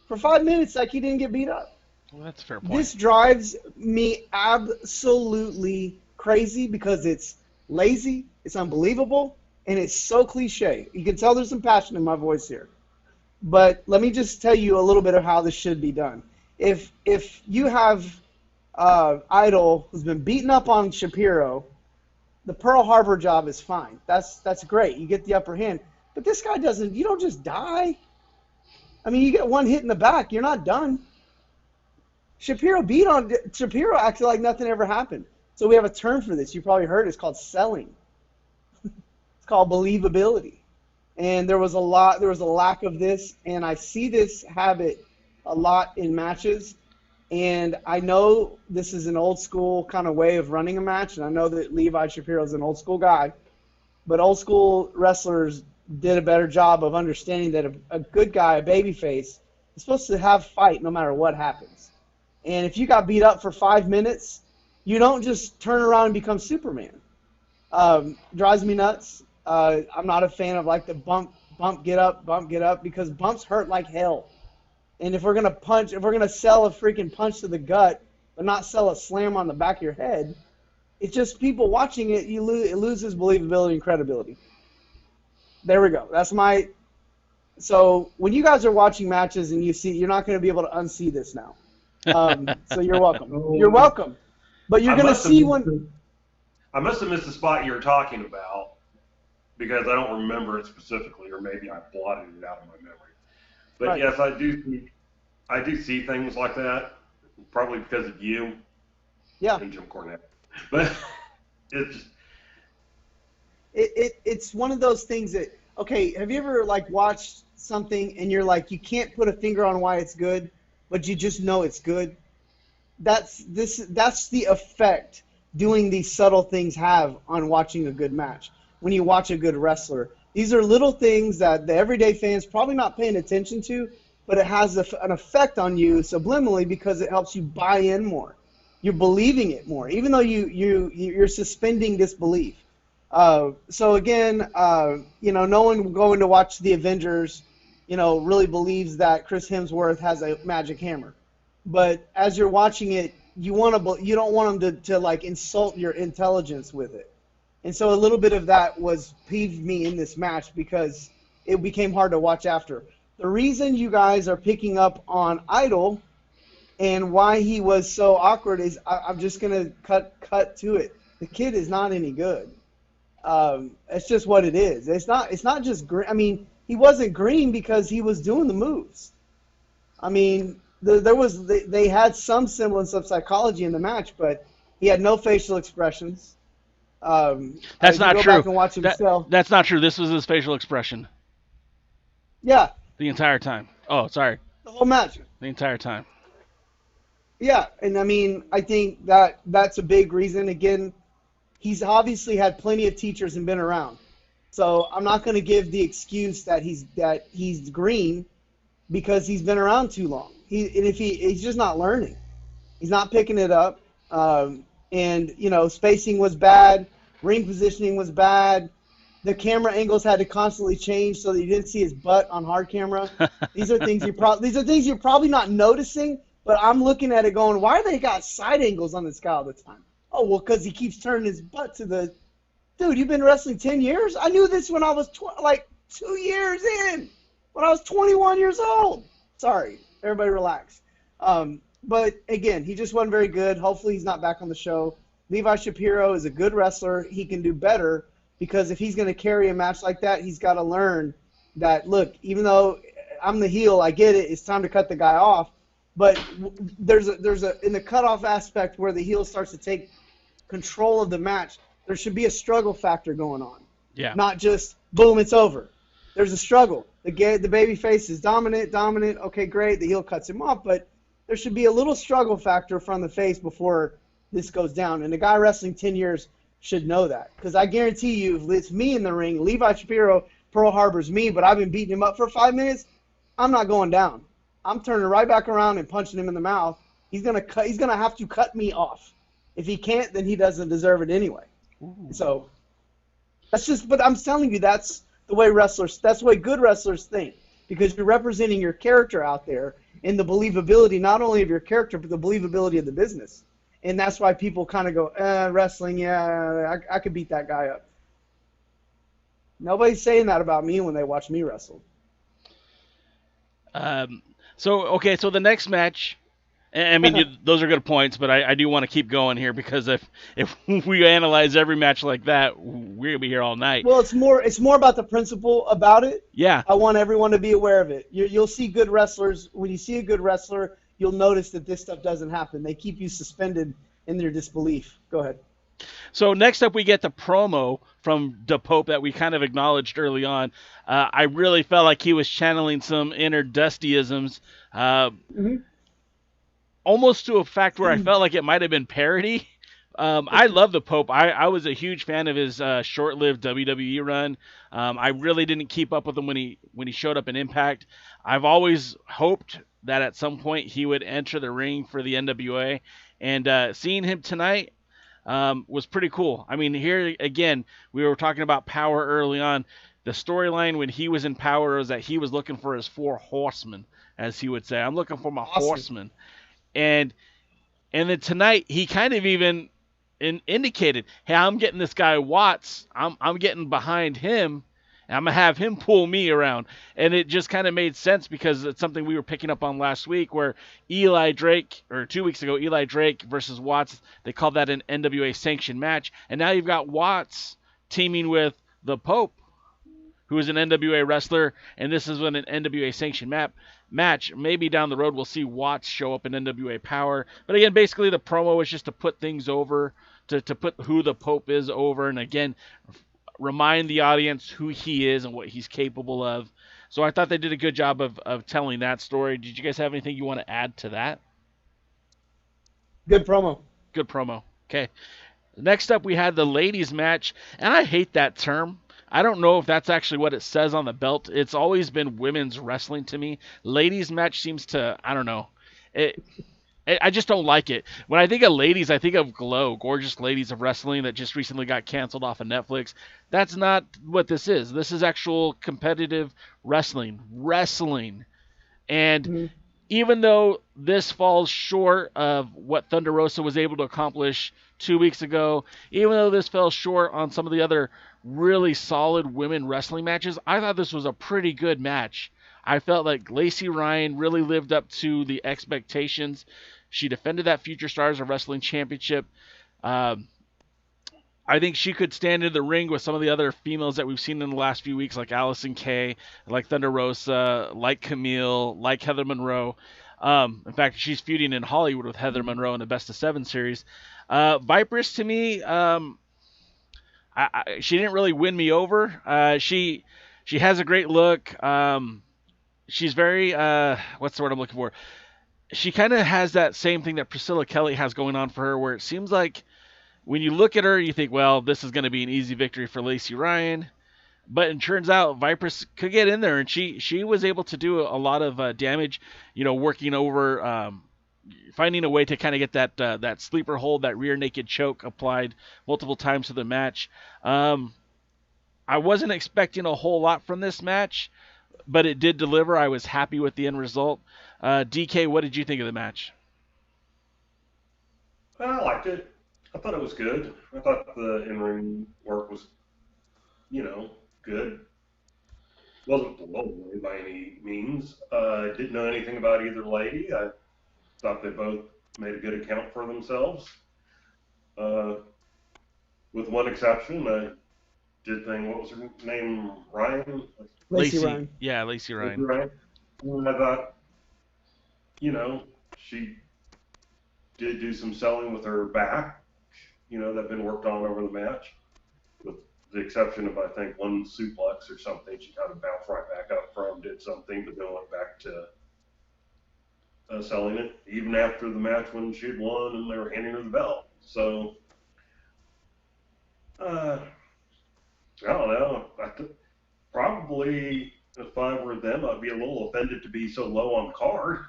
For 5 minutes, like he didn't get beat up. Well, that's a fair point. This drives me absolutely crazy because it's lazy, it's unbelievable, and it's so cliche. You can tell there's some passion in my voice here. But let me just tell you a little bit of how this should be done. If you have Idol who's been beaten up on Shapiro, the Pearl Harbor job is fine. That's great. You get the upper hand. But this guy doesn't. You don't just die. I mean, you get one hit in the back, you're not done. Shapiro acted like nothing ever happened. So we have a term for this. You probably heard it. It's called selling. It's called believability. And there was a lack of this, and I see this habit a lot in matches. And I know this is an old school kind of way of running a match, and I know that Levi Shapiro is an old school guy, but old school wrestlers did a better job of understanding that a good guy, a babyface, is supposed to have fight no matter what happens. And if you got beat up for 5 minutes, you don't just turn around and become Superman. Drives me nuts. I'm not a fan of like the bump, get up, because bumps hurt like hell. And if we're gonna sell a freaking punch to the gut, but not sell a slam on the back of your head, it's just people watching it. It loses believability and credibility. There we go. So when you guys are watching matches and you're not going to be able to unsee this now. So you're welcome. You're welcome. But you're going to see when. I must have missed the spot you were talking about because I don't remember it specifically, or maybe I blotted it out of my memory. But right. Yes, I do see things like that, probably because of you. Yeah. And Jim Cornette. But it's one of those things that, okay, have you ever like watched something and you're like, you can't put a finger on why it's good, but you just know it's good? That's the effect doing these subtle things have on watching a good match. When you watch a good wrestler, these are little things that the everyday fan's probably not paying attention to, but it has an effect on you subliminally because it helps you buy in more. You're believing it more, even though you're suspending disbelief. So again, no one going to watch the Avengers, really believes that Chris Hemsworth has a magic hammer. But as you're watching it, you don't want them to like insult your intelligence with it. And so a little bit of that peeved me in this match because it became hard to watch after. The reason you guys are picking up on Idol and why he was so awkward is I'm just gonna cut to it. The kid is not any good. It's just what it is. It's not just green. I mean, he wasn't green because he was doing the moves. I mean, they had some semblance of psychology in the match, but he had no facial expressions. That's not true. Back and watch himself. That's not true. This was his facial expression. Yeah. The entire time. Oh, sorry. The whole match. the entire time. Yeah, and I mean, I think that's a big reason. Again, he's obviously had plenty of teachers and been around. So I'm not going to give the excuse that he's green because he's been around too long. He's just not learning. He's not picking it up. And spacing was bad, ring positioning was bad. The camera angles had to constantly change so that you didn't see his butt on hard camera. These are things you're probably not noticing, but I'm looking at it going, why are they got side angles on this guy all the time? Oh, well, because he keeps turning his butt to the – dude, you've been wrestling 10 years? I knew this when I was 2 years in, when I was 21 years old. Sorry, everybody relax. But, again, he just wasn't very good. Hopefully he's not back on the show. Levi Shapiro is a good wrestler. He can do better because if he's going to carry a match like that, he's got to learn that, look, even though I'm the heel, I get it, it's time to cut the guy off. But there's a in the cutoff aspect where the heel starts to take control of the match, there should be a struggle factor going on. Yeah. Not just, boom, it's over. There's a struggle. The baby face is dominant. Okay, great. The heel cuts him off, but there should be a little struggle factor from the face before this goes down. And the guy wrestling 10 years should know that. Because I guarantee you, if it's me in the ring, Levi Shapiro, Pearl Harbor's me, but I've been beating him up for 5 minutes, I'm not going down. I'm turning right back around and punching him in the mouth. He's gonna have to cut me off. If he can't, then he doesn't deserve it anyway. Ooh. So that's just. But I'm telling you, that's the way good wrestlers think, because you're representing your character out there and the believability not only of your character but the believability of the business. And that's why people kind of go, wrestling, yeah, I could beat that guy up. Nobody's saying that about me when they watch me wrestle. So the next match, I mean, those are good points, but I do want to keep going here because if we analyze every match like that, we're gonna be here all night. Well, it's more about the principle about it. Yeah. I want everyone to be aware of it. You'll see good wrestlers. When you see a good wrestler, you'll notice that this stuff doesn't happen. They keep you suspended in their disbelief. Go ahead. So next up, we get the promo from the Pope that we kind of acknowledged early on. I really felt like he was channeling some inner Dustyisms, almost to a fact where I felt like it might have been parody. I love the Pope. I was a huge fan of his short-lived WWE run. I really didn't keep up with him when he showed up in Impact. I've always hoped that at some point he would enter the ring for the NWA, and seeing him tonight was pretty cool. I mean, here again, we were talking about Power early on. The storyline when he was in Power was that he was looking for his 4 horsemen, as he would say. I'm looking for my horsemen. And then tonight, he kind of even indicated, hey, I'm getting this guy Watts. I'm getting behind him, and I'm going to have him pull me around. And it just kind of made sense because it's something we were picking up on last week where 2 weeks ago, Eli Drake versus Watts, they called that an NWA sanctioned match. And now you've got Watts teaming with the Pope, who is an NWA wrestler, and this is an NWA sanctioned match. Maybe down the road we'll see Watts show up in NWA Power. But again, basically the promo is just to put things over, to put who the Pope is over, and again, remind the audience who he is and what he's capable of. So I thought they did a good job of telling that story. Did you guys have anything you want to add to that? Good promo. Good promo. Okay. Next up, we had the ladies match, and I hate that term. I don't know if that's actually what it says on the belt. It's always been women's wrestling to me. Ladies match seems to, I don't know. I just don't like it. When I think of ladies, I think of Glow, Gorgeous Ladies of Wrestling, that just recently got canceled off of Netflix. That's not what this is. This is actual competitive wrestling. And even though this falls short of what Thunder Rosa was able to accomplish 2 weeks ago, even though this fell short on some of the other really solid women wrestling matches, I thought this was a pretty good match. I felt like Lacey Ryan really lived up to the expectations. She defended that Future Stars of Wrestling Championship. I think she could stand in the ring with some of the other females that we've seen in the last few weeks, like Allison Kay, like Thunder Rosa, like Camille, like Heather Monroe. In fact, she's feuding in Hollywood with Heather Monroe in the Best of 7 series. Viperous, to me, she didn't really win me over. She has a great look. She's very, what's the word I'm looking for? she kind of has that same thing that Priscilla Kelly has going on for her, where it seems like when you look at her, you think, well, this is going to be an easy victory for Lacey Ryan. But it turns out Viper could get in there, and she was able to do a lot of damage, working over, finding a way to kind of get that sleeper hold, that rear naked choke applied multiple times to the match. I wasn't expecting a whole lot from this match, but it did deliver. I was happy with the end result. DK, what did you think of the match? I liked it. I thought it was good. I thought the in-ring work was, good. Wasn't glowing by any means. Didn't know anything about either lady. I thought they both made a good account for themselves. With one exception, I did think, what was her name? Ryan? Lacey Ryan. Yeah, Lacey Ryan. Ryan. And I thought, she did do some selling with her back, that been worked on over the match. With the exception of, I think, one suplex or something, she kind of bounced right back up from, did something, but then went back to selling it, even after the match when she had won and they were handing her the belt. So, I don't know. Probably, if I were them, I'd be a little offended to be so low on the card.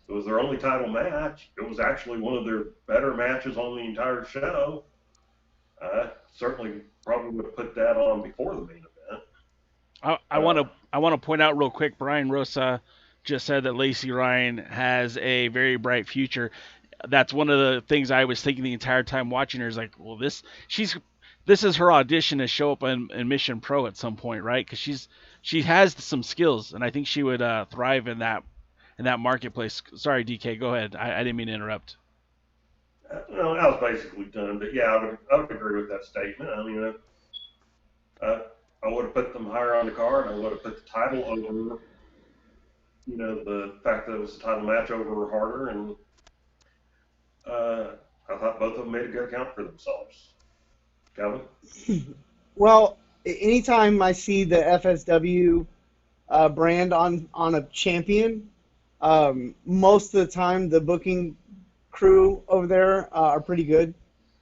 It was their only title match. It was actually one of their better matches on the entire show. Certainly probably would have put that on before the main event. I want to point out real quick, Brian Rosa just said that Lacey Ryan has a very bright future. That's one of the things I was thinking the entire time watching her, is like, well, this is her audition to show up in Mission Pro at some point, right? Because she has some skills, and I think she would thrive in that marketplace. Sorry, DK, go ahead. I didn't mean to interrupt. No, I was basically done, but yeah, I would agree with that statement. I mean, I would have put them higher on the card. I would have put the title over, the fact that it was a title match over harder, and I thought both of them made a good account for themselves. Kevin? Well, anytime I see the FSW brand on a champion, most of the time the booking crew over there are pretty good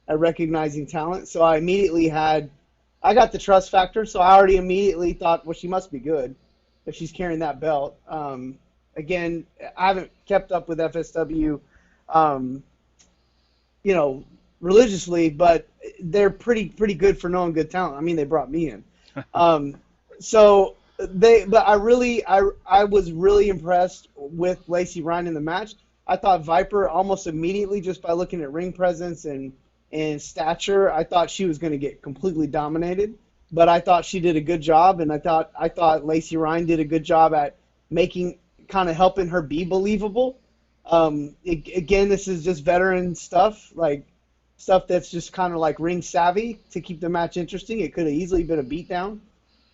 at recognizing talent. So I got the trust factor, so I already immediately thought, well, she must be good if she's carrying that belt. Again, I haven't kept up with FSW, religiously, but they're pretty good for knowing good talent. I mean, they brought me in. But I was really impressed with Lacey Ryan in the match. I thought Viper almost immediately, just by looking at ring presence and stature, I thought she was going to get completely dominated. But I thought she did a good job, and I thought Lacey Ryan did a good job at helping her be believable. Again, this is just veteran stuff, like stuff that's just kind of like ring savvy to keep the match interesting. It could have easily been a beatdown.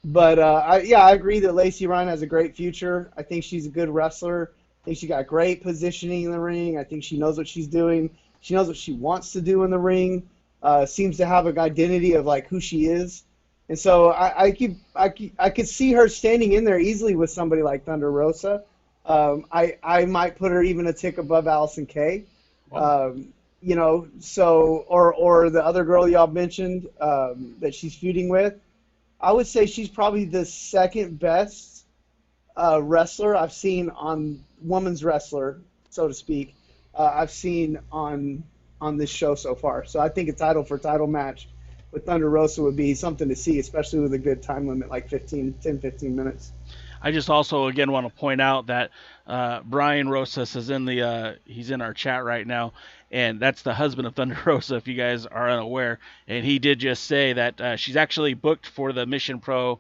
But I agree that Lacey Ryan has a great future. I think she's a good wrestler. I think she got great positioning in the ring. I think she knows what she's doing. She knows what she wants to do in the ring. Seems to have an identity of like who she is. And so I could see her standing in there easily with somebody like Thunder Rosa. I might put her even a tick above Allison Kay. Wow. Or the other girl y'all mentioned that she's feuding with. I would say she's probably the second best wrestler I've seen on women's wrestler, so to speak. I've seen on this show so far. So I think a title for title match with Thunder Rosa would be something to see, especially with a good time limit, like 10, 15 minutes. I just also, again, want to point out that Brian Rosas is he's in our chat right now, and that's the husband of Thunder Rosa, if you guys are unaware. And he did just say that she's actually booked for the Mission Pro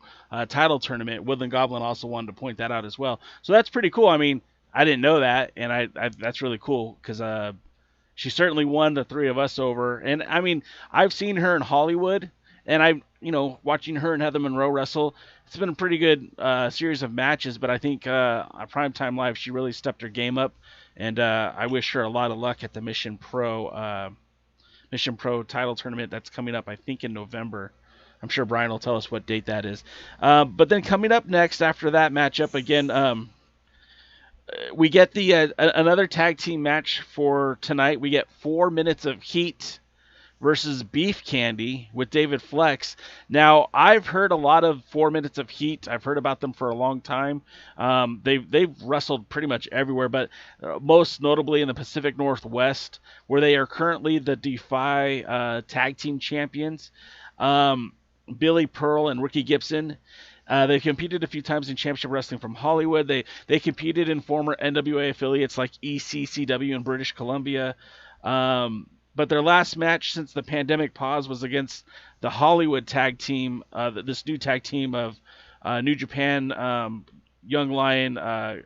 title tournament. Woodland Goblin also wanted to point that out as well. So that's pretty cool. I mean, I didn't know that, and I that's really cool because she certainly won the three of us over. And, I mean, I've seen her in Hollywood, and watching her and Heather Monroe wrestle, it's been a pretty good series of matches, but I think on Primetime Live, she really stepped her game up, and I wish her a lot of luck at the Mission Pro title tournament that's coming up, I think, in November. I'm sure Brian will tell us what date that is. But then coming up next after that matchup, again, we get the another tag team match for tonight. We get 4 minutes of heat versus Beef Candy with David Flex. Now, I've heard a lot of 4 minutes of heat. I've heard about them for a long time. They've wrestled pretty much everywhere, but most notably in the Pacific Northwest, where they are currently the Defy tag team champions. Billy Pearl and Ricky Gibson. They've competed a few times in Championship Wrestling from Hollywood. They competed in former NWA affiliates like ECCW in British Columbia. But their last match since the pandemic pause was against the Hollywood tag team, this new tag team of New Japan, Young Lion,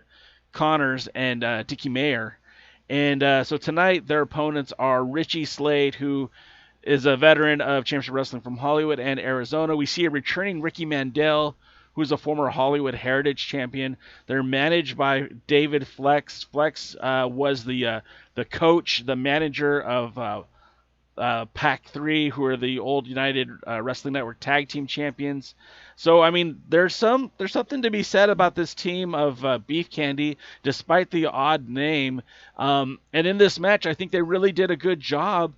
Connors, and Dickie Mayer. And so tonight their opponents are Richie Slade, who is a veteran of Championship Wrestling from Hollywood and Arizona. We see a returning Ricky Mandel, who's a former Hollywood Heritage champion. They're managed by David Flex. Flex was the coach, the manager of Pac 3, who are the old United Wrestling Network tag team champions. So, I mean, there's something to be said about this team of Beef Candy, despite the odd name. And in this match, I think they really did a good job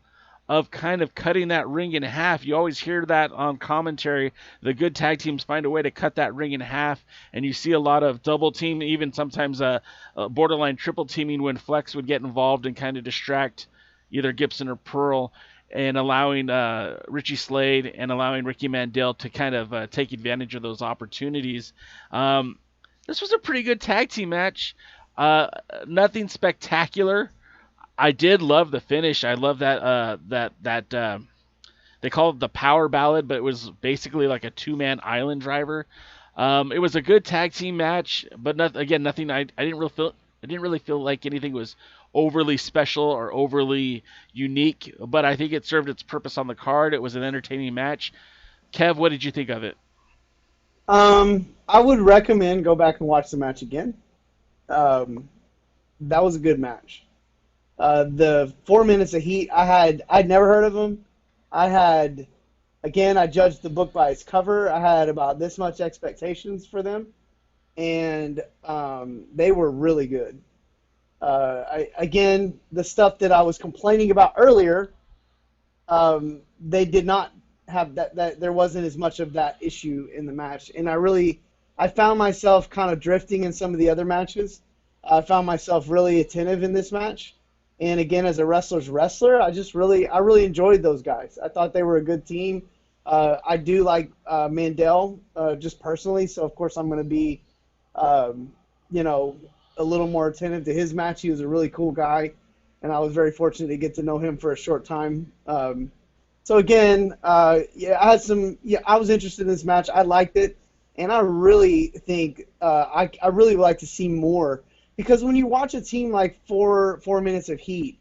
of kind of cutting that ring in half. You always hear that on commentary. The good tag teams find a way to cut that ring in half, and you see a lot of double team, even sometimes a borderline triple teaming when Flex would get involved and kind of distract either Gibson or Pearl, and allowing Richie Slade and allowing Ricky Mandel to kind of take advantage of those opportunities. This was a pretty good tag team match. Nothing spectacular. I did love the finish. I love that they call it the power ballad, but it was basically like a two-man island driver. It was a good tag team match, but nothing. I didn't really feel like anything was overly special or overly unique. But I think it served its purpose on the card. It was an entertaining match. Kev, what did you think of it? I would recommend go back and watch the match again. That was a good match. The 4 minutes of heat, I'd never heard of them. I judged the book by its cover. I had about this much expectations for them, and they were really good. The stuff that I was complaining about earlier, they did not have that there wasn't as much of that issue in the match, and I found myself kind of drifting in some of the other matches. I found myself really attentive in this match. And again, as a wrestler's wrestler, I really enjoyed those guys. I thought they were a good team. I do like Mandel just personally, so of course I'm going to be, a little more attentive to his match. He was a really cool guy, and I was very fortunate to get to know him for a short time. So again, I was interested in this match. I liked it, and I really think I really would like to see more. Because when you watch a team like 4 minutes of heat,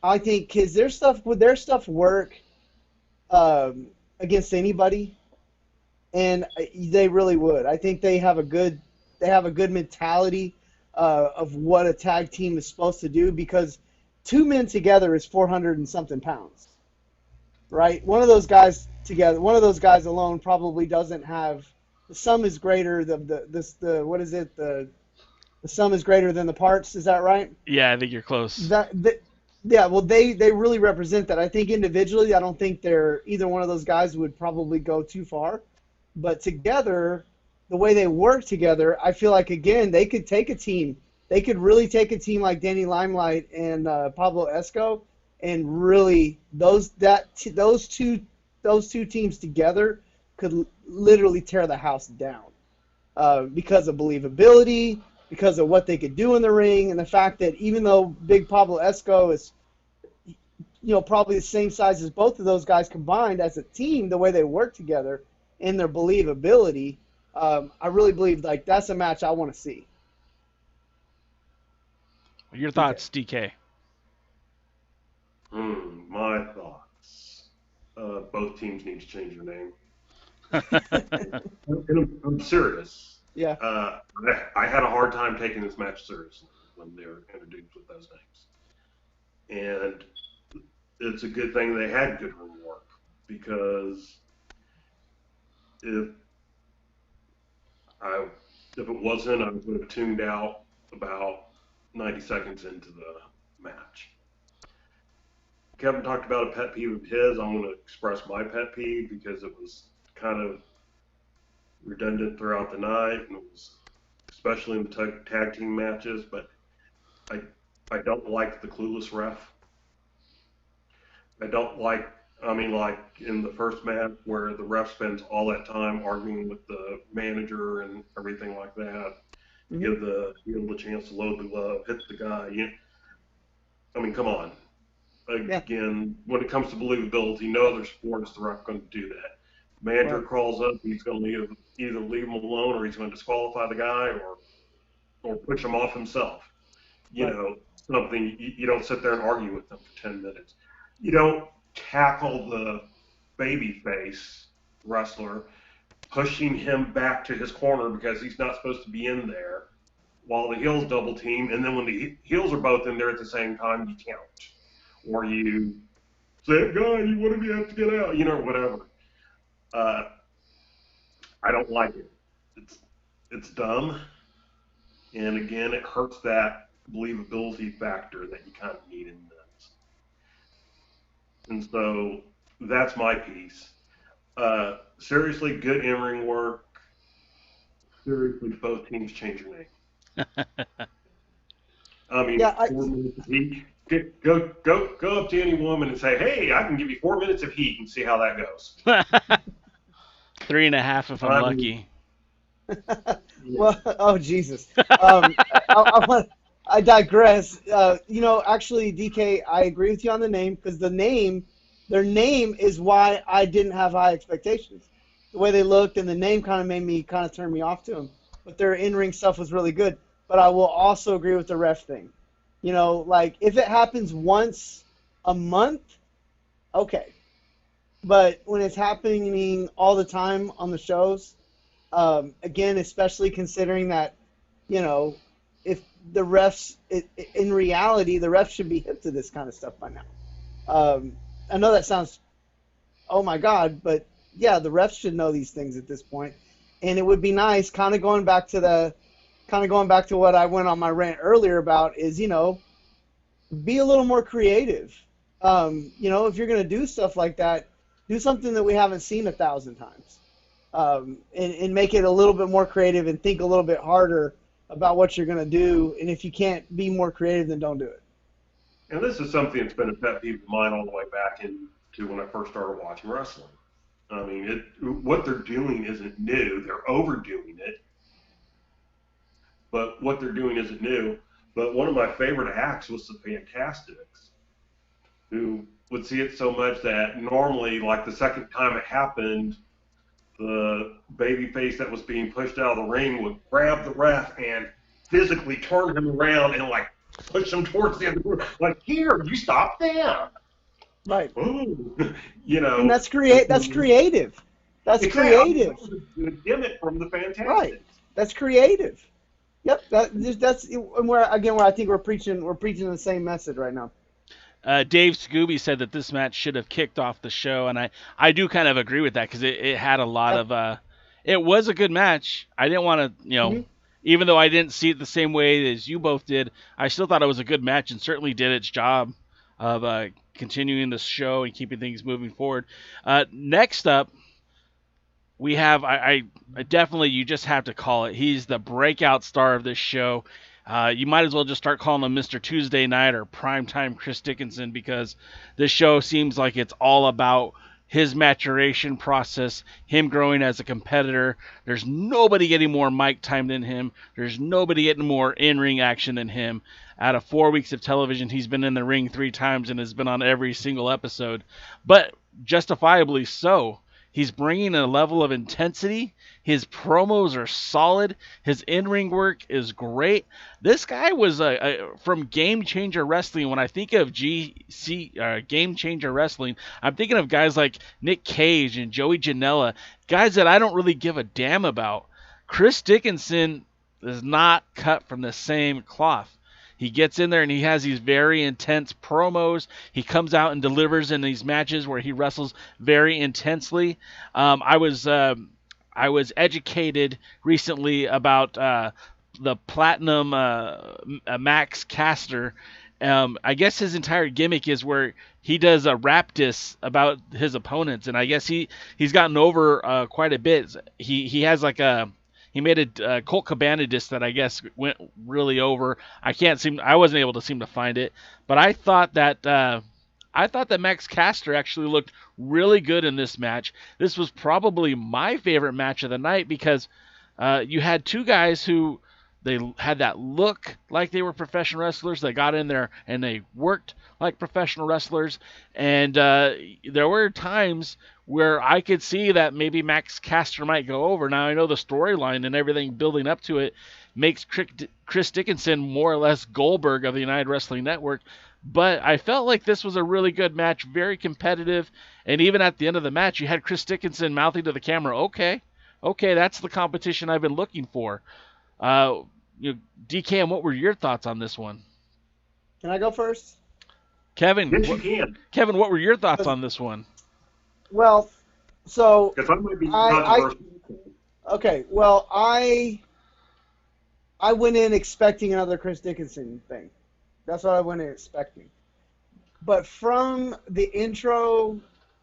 I think because their stuff work against anybody, and they really would. I think they have a good mentality of what a tag team is supposed to do, because 2 men together is 400 and something pounds, right? One of those guys alone probably doesn't have. The sum is greater. The sum is greater than the parts. Is that right? Yeah, I think you're close. They really represent that. I think individually, I don't think either one of those guys would probably go too far. But together, the way they work together, I feel like, again, they could take a team. They could really take a team like Danny Limelight and Pablo Esco, and really those two teams together could literally tear the house down because of believability, because of what they could do in the ring, and the fact that even though Big Pablo Esco is, probably the same size as both of those guys combined as a team, the way they work together and their believability, I really believe like that's a match I want to see. Your thoughts, DK? My thoughts. Both teams need to change their name. I'm serious. Yeah. I had a hard time taking this match seriously when they were introduced with those names. And it's a good thing they had good ring work, because if it wasn't, I would have tuned out about 90 seconds into the match. Kevin talked about a pet peeve of his. I'm going to express my pet peeve because it was kind of redundant throughout the night, and it was especially in the tag team matches. But I don't like the clueless ref. I don't like. I mean, like in the first match where the ref spends all that time arguing with the manager and everything like that, give the heel the chance to load the glove, hit the guy. I mean, come on. Again, when it comes to believability, no other sport is the ref going to do that. Manager crawls up, he's going to either leave him alone or he's going to disqualify the guy or push him off himself. You know, something you don't sit there and argue with them for 10 minutes. You don't tackle the babyface wrestler, pushing him back to his corner because he's not supposed to be in there while the heels double team, and then when the heels are both in there at the same time, you count. Or you say, guy, what if you have to get out? You know, whatever. I don't like it. It's dumb. And again, it hurts that believability factor that you kind of need in this. And so that's my piece. Seriously, good in-ring work. Seriously, both teams change your name. I mean, 4 minutes of heat. Go up to any woman and say, hey, I can give you 4 minutes of heat and see how that goes. 3.5 if I'm lucky. Well, oh, Jesus. I digress. Actually, DK, I agree with you on the name because their name is why I didn't have high expectations. The way they looked and the name kind of turned me off to them. But their in-ring stuff was really good. But I will also agree with the ref thing. You know, like, if it happens once a month, okay. But when it's happening all the time on the shows, again, especially considering that, you know, if the refs, in reality, the refs should be hip to this kind of stuff by now. I know that sounds, oh my God, but yeah, the refs should know these things at this point. And it would be nice, kind of going back to what I went on my rant earlier about is, you know, be a little more creative. You know, if you're going to do stuff like that, do something that we haven't seen 1,000 times. And make it a little bit more creative and think a little bit harder about what you're going to do. And if you can't be more creative, then don't do it. And this is something that's been a pet peeve of mine all the way back into when I first started watching wrestling. I mean, what they're doing isn't new. They're overdoing it. But what they're doing isn't new. But one of my favorite acts was the Fantastics, who would see it so much that normally, like the second time it happened, the babyface that was being pushed out of the ring would grab the ref and physically turn him around and, like, push him towards the other room. Like, here, you stop them. Right. Ooh. You know. And that's creative. That's creative. The gimmick from the Fantastics. Right. That's creative. Yep. That's where I think we're preaching the same message right now. Dave Scooby said that this match should have kicked off the show, and I do kind of agree with that because it had a lot of it was a good match. I didn't want to, you know, even though I didn't see it the same way as you both did, I still thought it was a good match and certainly did its job of continuing the show and keeping things moving forward. Next up, we have I definitely, you just have to call it. He's the breakout star of this show. You might as well just start calling him Mr. Tuesday Night or Primetime Chris Dickinson because this show seems like it's all about his maturation process, him growing as a competitor. There's nobody getting more mic time than him. There's nobody getting more in-ring action than him. Out of 4 weeks of television, he's been in the ring 3 times and has been on every single episode. But justifiably so. He's bringing a level of intensity. His promos are solid. His in-ring work is great. This guy was from Game Changer Wrestling. When I think of Game Changer Wrestling, I'm thinking of guys like Nick Cage and Joey Janela, guys that I don't really give a damn about. Chris Dickinson is not cut from the same cloth. He gets in there and he has these very intense promos. He comes out and delivers in these matches where he wrestles very intensely. I was educated recently about the platinum Max Caster. I guess his entire gimmick is where he does a rap diss about his opponents, and I guess he's gotten over quite a bit. He has like he made a Colt Cabana diss that I guess went really over. I wasn't able to seem to find it, but I thought that Max Caster actually looked really good in this match. This was probably my favorite match of the night because you had two guys who they had that look like they were professional wrestlers. They got in there and they worked like professional wrestlers. And there were times where I could see that maybe Max Caster might go over. Now, I know the storyline and everything building up to it makes Chris Dickinson more or less Goldberg of the United Wrestling Network. But I felt like this was a really good match, very competitive. And even at the end of the match, you had Chris Dickinson mouthing to the camera, okay, that's the competition I've been looking for. DKM, what were your thoughts on this one? Can I go first? Kevin, Yes, you can. Kevin, what were your thoughts on this one? Well, so Because I might be controversial. okay. Well, I went in expecting another Chris Dickinson thing. That's what I went in expecting. But from the intro,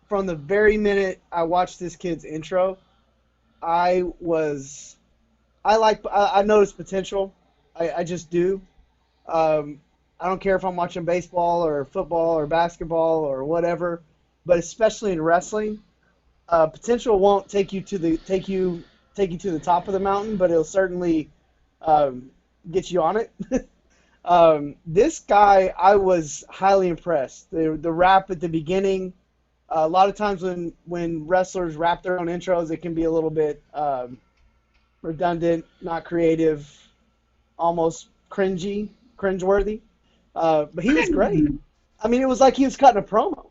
from the very minute I watched this kid's intro, I noticed potential. I just do. I don't care if I'm watching baseball or football or basketball or whatever, but especially in wrestling, potential won't take you to the top of the mountain, but it'll certainly get you on it. This guy, I was highly impressed. The rap at the beginning. A lot of times when wrestlers rap their own intros, it can be a little bit redundant, not creative, almost cringeworthy. But he was great. I mean, it was like he was cutting a promo.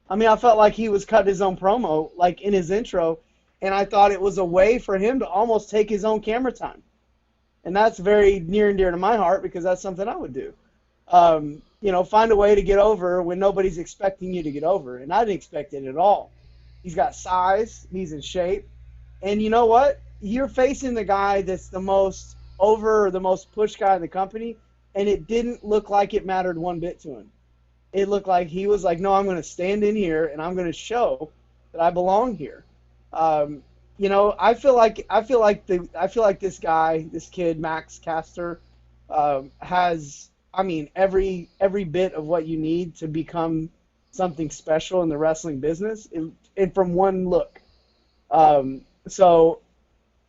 I mean, I felt like he was cutting his own promo, like in his intro, and I thought it was a way for him to almost take his own camera time. And that's very near and dear to my heart because that's something I would do. Find a way to get over when nobody's expecting you to get over. And I didn't expect it at all. He's got size. He's in shape. And you know what? You're facing the guy that's the most over or the most pushed guy in the company, and it didn't look like it mattered one bit to him. It looked like he was like, no, I'm going to stand in here and I'm going to show that I belong here. I feel like this guy, this kid, Max Caster, has, I mean, every bit of what you need to become something special in the wrestling business, and from one look. So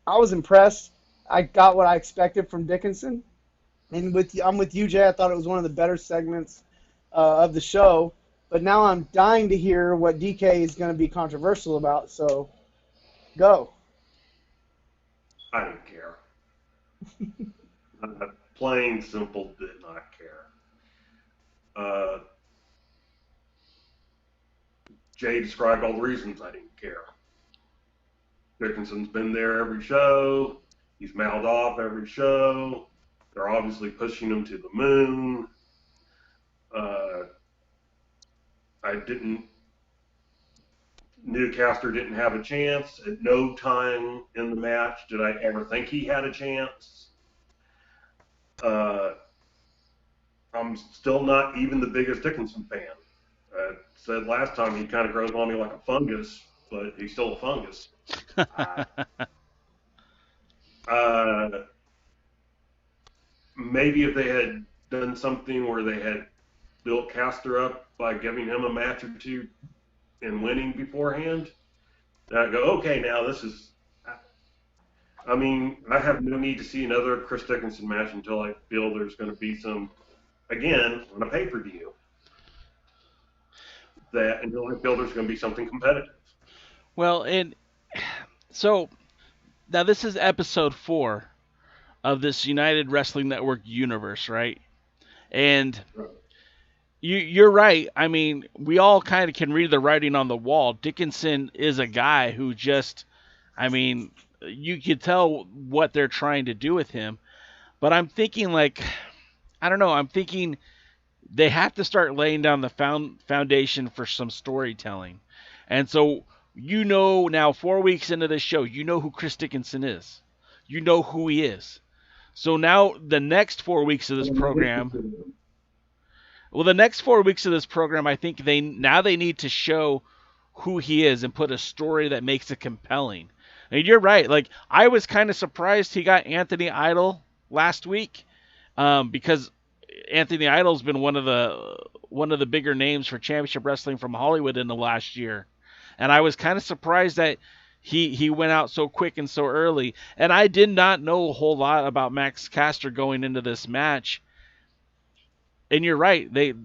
I was impressed. I got what I expected from Dickinson, and I'm with you, Jay. I thought it was one of the better segments of the show. But now I'm dying to hear what DK is going to be controversial about. So, go. I didn't care. Plain, simple, did not care. Jay described all the reasons I didn't care. Dickinson's been there every show. He's mouthed off every show. They're obviously pushing him to the moon. Newcaster didn't have a chance. At no time in the match did I ever think he had a chance. I'm still not even the biggest Dickinson fan. I said last time he kind of grows on me like a fungus, but he's still a fungus. Maybe if they had done something where they had built Caster up by giving him a match or two and winning beforehand, then I'd go, okay, now this is... I mean, I have no need to see another Chris Dickinson match until I feel there's going to be some, again, on a pay-per-view, until I feel there's going to be something competitive. Well, and so now this is episode 4 of this United Wrestling Network universe, right? And you're right. I mean, we all kind of can read the writing on the wall. Dickinson is a guy who just, I mean, you could tell what they're trying to do with him. But I'm thinking I'm thinking they have to start laying down the foundation for some storytelling. And so, now 4 weeks into this show, you know who Chris Dickinson is. You know who he is. So now the next 4 weeks of this program, I think they need to show who he is and put a story that makes it compelling. And you're right. Like, I was kind of surprised he got Anthony Idol last week, because Anthony Idol's been one of the bigger names for championship wrestling from Hollywood in the last year, and I was kind of surprised that he went out so quick and so early. And I did not know a whole lot about Max Caster going into this match. And you're right. They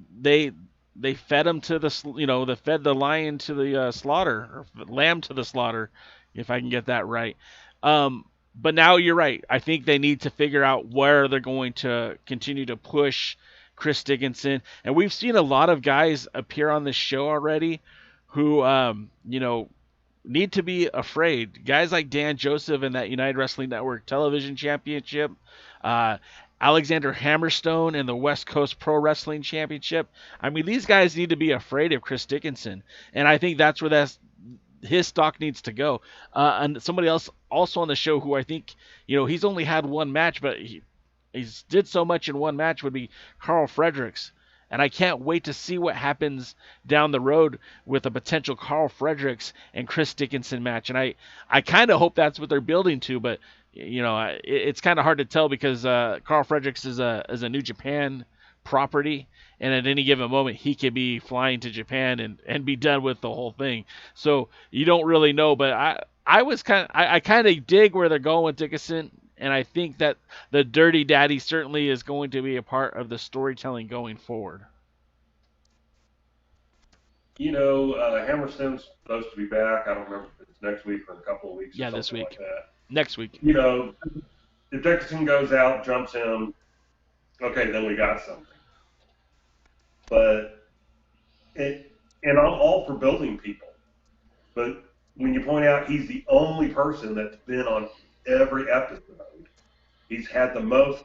fed him to they fed the lion to the slaughter, or lamb to the slaughter, if I can get that right. But now you're right. I think they need to figure out where they're going to continue to push Chris Dickinson. And we've seen a lot of guys appear on this show already who, need to be afraid. Guys like Dan Joseph in that United Wrestling Network Television Championship, Alexander Hammerstone in the West Coast Pro Wrestling Championship. I mean, these guys need to be afraid of Chris Dickinson. And I think that's where his stock needs to go. And somebody else also on the show who I think, he's only had one match, but he did so much in one match, would be Carl Fredericks. And I can't wait to see what happens down the road with a potential Carl Fredericks and Chris Dickinson match. And I kind of hope that's what they're building to, but it's kind of hard to tell because Carl Fredericks is a New Japan property, and at any given moment he could be flying to Japan and be done with the whole thing. So you don't really know, but I kind of dig where they're going with Dickinson, and I think that the Dirty Daddy certainly is going to be a part of the storytelling going forward. Hammerstone's supposed to be back. I don't remember if it's next week or in a couple of weeks. Yeah, this week. Like that. Next week. If Dickinson goes out, jumps in, okay, then we got something. But and I'm all for building people, but when you point out he's the only person that's been on every episode, he's had the most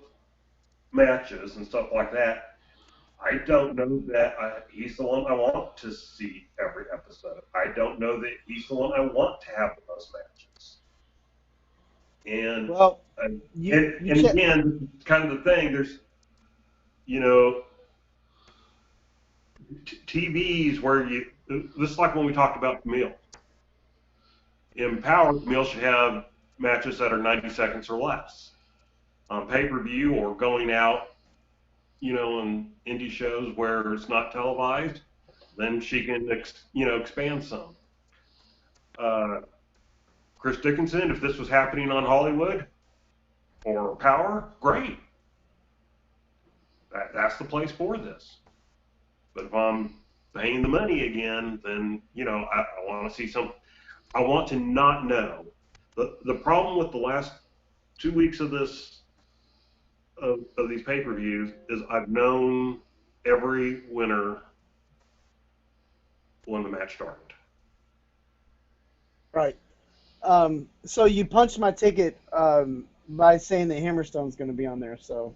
matches and stuff like that, I don't know that he's the one I want to see every episode. I don't know that he's the one I want to have the most matches. And again, kind of the thing, there's, TVs where this is like when we talked about Camille. In Power, Camille should have matches that are 90 seconds or less. On pay-per-view or going out, in indie shows where it's not televised, then she can, expand some. Chris Dickinson, if this was happening on Hollywood or Power, great. That's the place for this. But if I'm paying the money again, then, I want to see some. I want to not know. The problem with the last 2 weeks of this, of these pay-per-views, is I've known every winner when the match started. Right. So you punched my ticket by saying that Hammerstone's going to be on there. So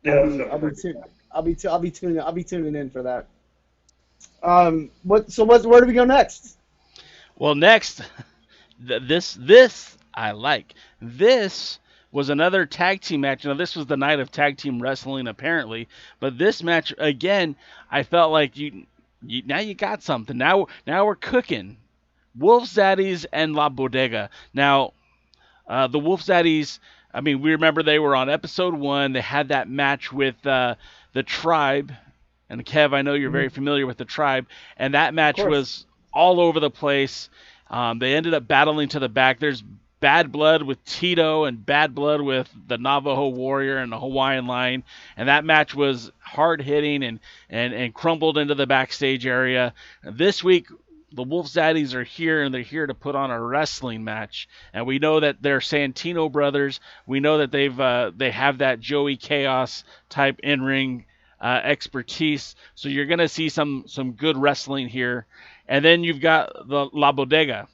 Yeah, I'll be tuning in for that. Where do we go next? Well, next, this I like. This was another tag team match. Now, this was the night of tag team wrestling, apparently. But this match, again, I felt like now you got something. Now we're cooking. Wolf Zaddies and La Bodega. Now, the Wolf Zaddies, I mean, we remember they were on episode 1. They had that match with the Tribe. And Kev, I know you're very familiar with the Tribe. And that match was all over the place. They ended up battling to the back. There's bad blood with Tito and bad blood with the Navajo Warrior and the Hawaiian Lion. And that match was hard-hitting and crumbled into the backstage area. This week, the Wolf Zaddies are here, and they're here to put on a wrestling match. And we know that they're Santino brothers. We know that they have that Joey Chaos type in-ring expertise. So you're going to see some good wrestling here. And then you've got the La Bodega.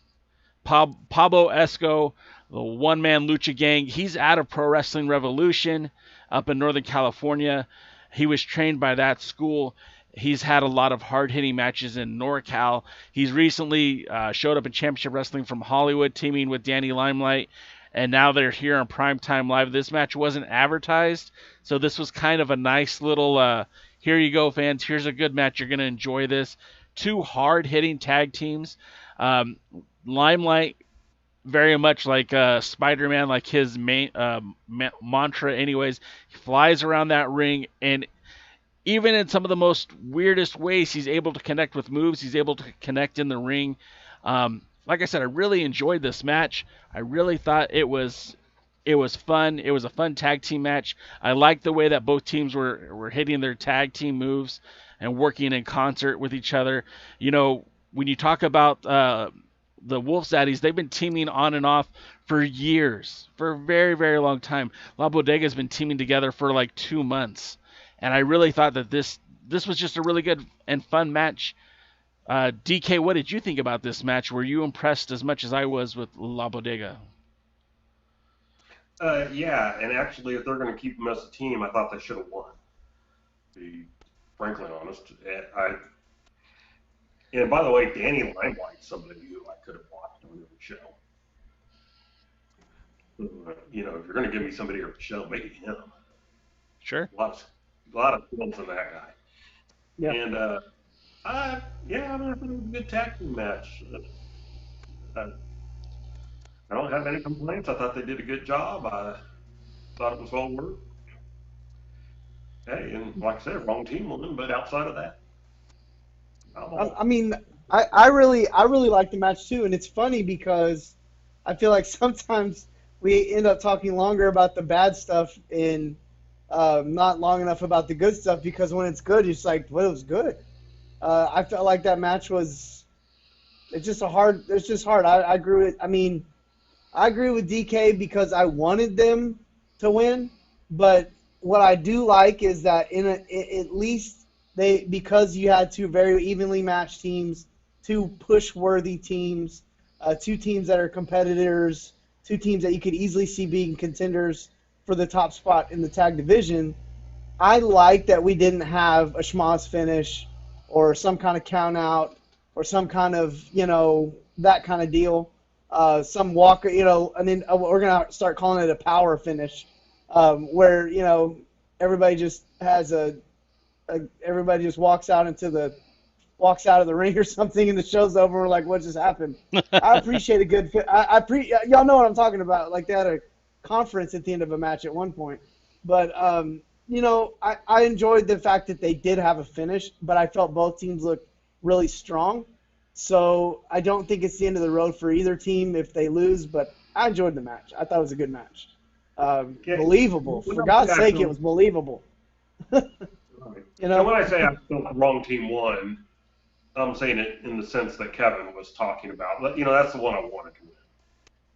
Pablo Esco, the one-man lucha gang. He's out of Pro Wrestling Revolution up in Northern California. He was trained by that school. He's had a lot of hard-hitting matches in NorCal. He's recently showed up in Championship Wrestling from Hollywood, teaming with Danny Limelight. and now they're here on Primetime Live. This match wasn't advertised, so this was kind of a nice little, here you go, fans. Here's a good match. You're going to enjoy this. Two hard-hitting tag teams. Limelight, very much like Spider-Man, like his main mantra anyways. He flies around that ring, and even in some of the most weirdest ways, he's able to connect with moves. He's able to connect in the ring. Like I said, I really enjoyed this match. I really thought it was fun. It was a fun tag team match. I liked the way that both teams were hitting their tag team moves and working in concert with each other. You know, when you talk about the Wolf Zaddies, they've been teaming on and off for years, for a very, very long time. La Bodega has been teaming together for like 2 months. And I really thought that this was just a really good and fun match. DK, what did you think about this match? Were you impressed as much as I was with La Bodega? Yeah, and actually, if they're going to keep them as a team, I thought they should have won. To be frankly honest, and by the way, Danny Limelight's somebody who I could have watched on the show. You know, if you're going to give me somebody on the show, make it him. Sure. A lot of skills in that guy. Yeah. And I thought it was a good tag team match. I don't have any complaints. I thought they did a good job. I thought it was well worked. Hey, and like I said, wrong team won, but outside of that, I mean, I really like the match too, and it's funny because I feel like sometimes we end up talking longer about the bad stuff and not long enough about the good stuff, because when it's good, it's like, well, it was good. I felt like that match was, it's just hard. I agree with, I agree with DK because I wanted them to win, but what I do like is that at least because you had two very evenly matched teams, two push-worthy teams, two teams that are competitors, two teams that you could easily see being contenders for the top spot in the tag division. I like that we didn't have a schmoz finish or some kind of count out or some kind of, that kind of deal. Some walker, and then we're going to start calling it a power finish, where, everybody just has everybody just walks out of the ring or something, and the show's over. And we're like, what just happened? I appreciate a good y'all know what I'm talking about. Like, they had a conference at the end of a match at one point. But, I enjoyed the fact that they did have a finish, but I felt both teams looked really strong. So I don't think it's the end of the road for either team if they lose, but I enjoyed the match. I thought it was a good match. Believable. For God's sake, it was believable. And when I say I felt the wrong team won, I'm saying it in the sense that Kevin was talking about. That's the one I wanted to win.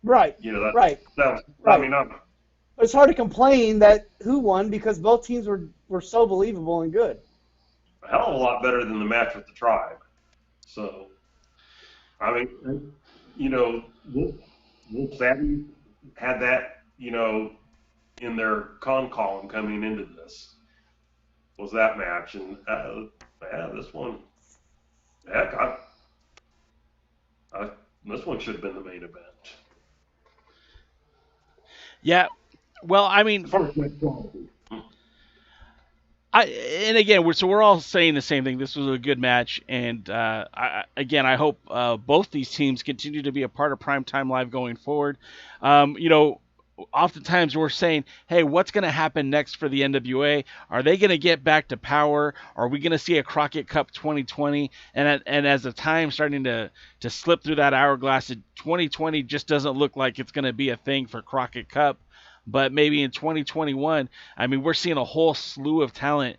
Right. Right. It's hard to complain that who won because both teams were so believable and good. A hell of a lot better than the match with the Tribe. So, Wolf Zaddy had that, in their con column coming into this, was that match. And, this one, heck, this one should have been the main event. Yeah, well, and again, we're all saying the same thing. This was a good match, and I hope both these teams continue to be a part of Primetime Live going forward. Oftentimes we're saying, hey, what's going to happen next for the NWA? Are they going to get back to power? Are we going to see a Crockett Cup 2020? And as the time's starting to slip through that hourglass, 2020 just doesn't look like it's going to be a thing for Crockett Cup. But maybe in 2021, we're seeing a whole slew of talent,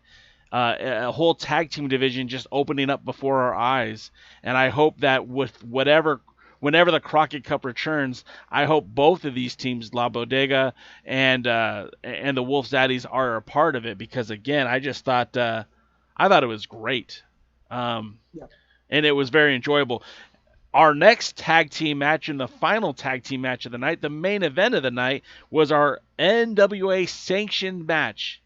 a whole tag team division just opening up before our eyes. And I hope that whenever the Crockett Cup returns, I hope both of these teams, La Bodega and the Wolf Zaddies, are a part of it. Because again, I just thought it was great, and it was very enjoyable. Our next tag team match and the final tag team match of the night, the main event of the night, was our NWA Sanctioned Match.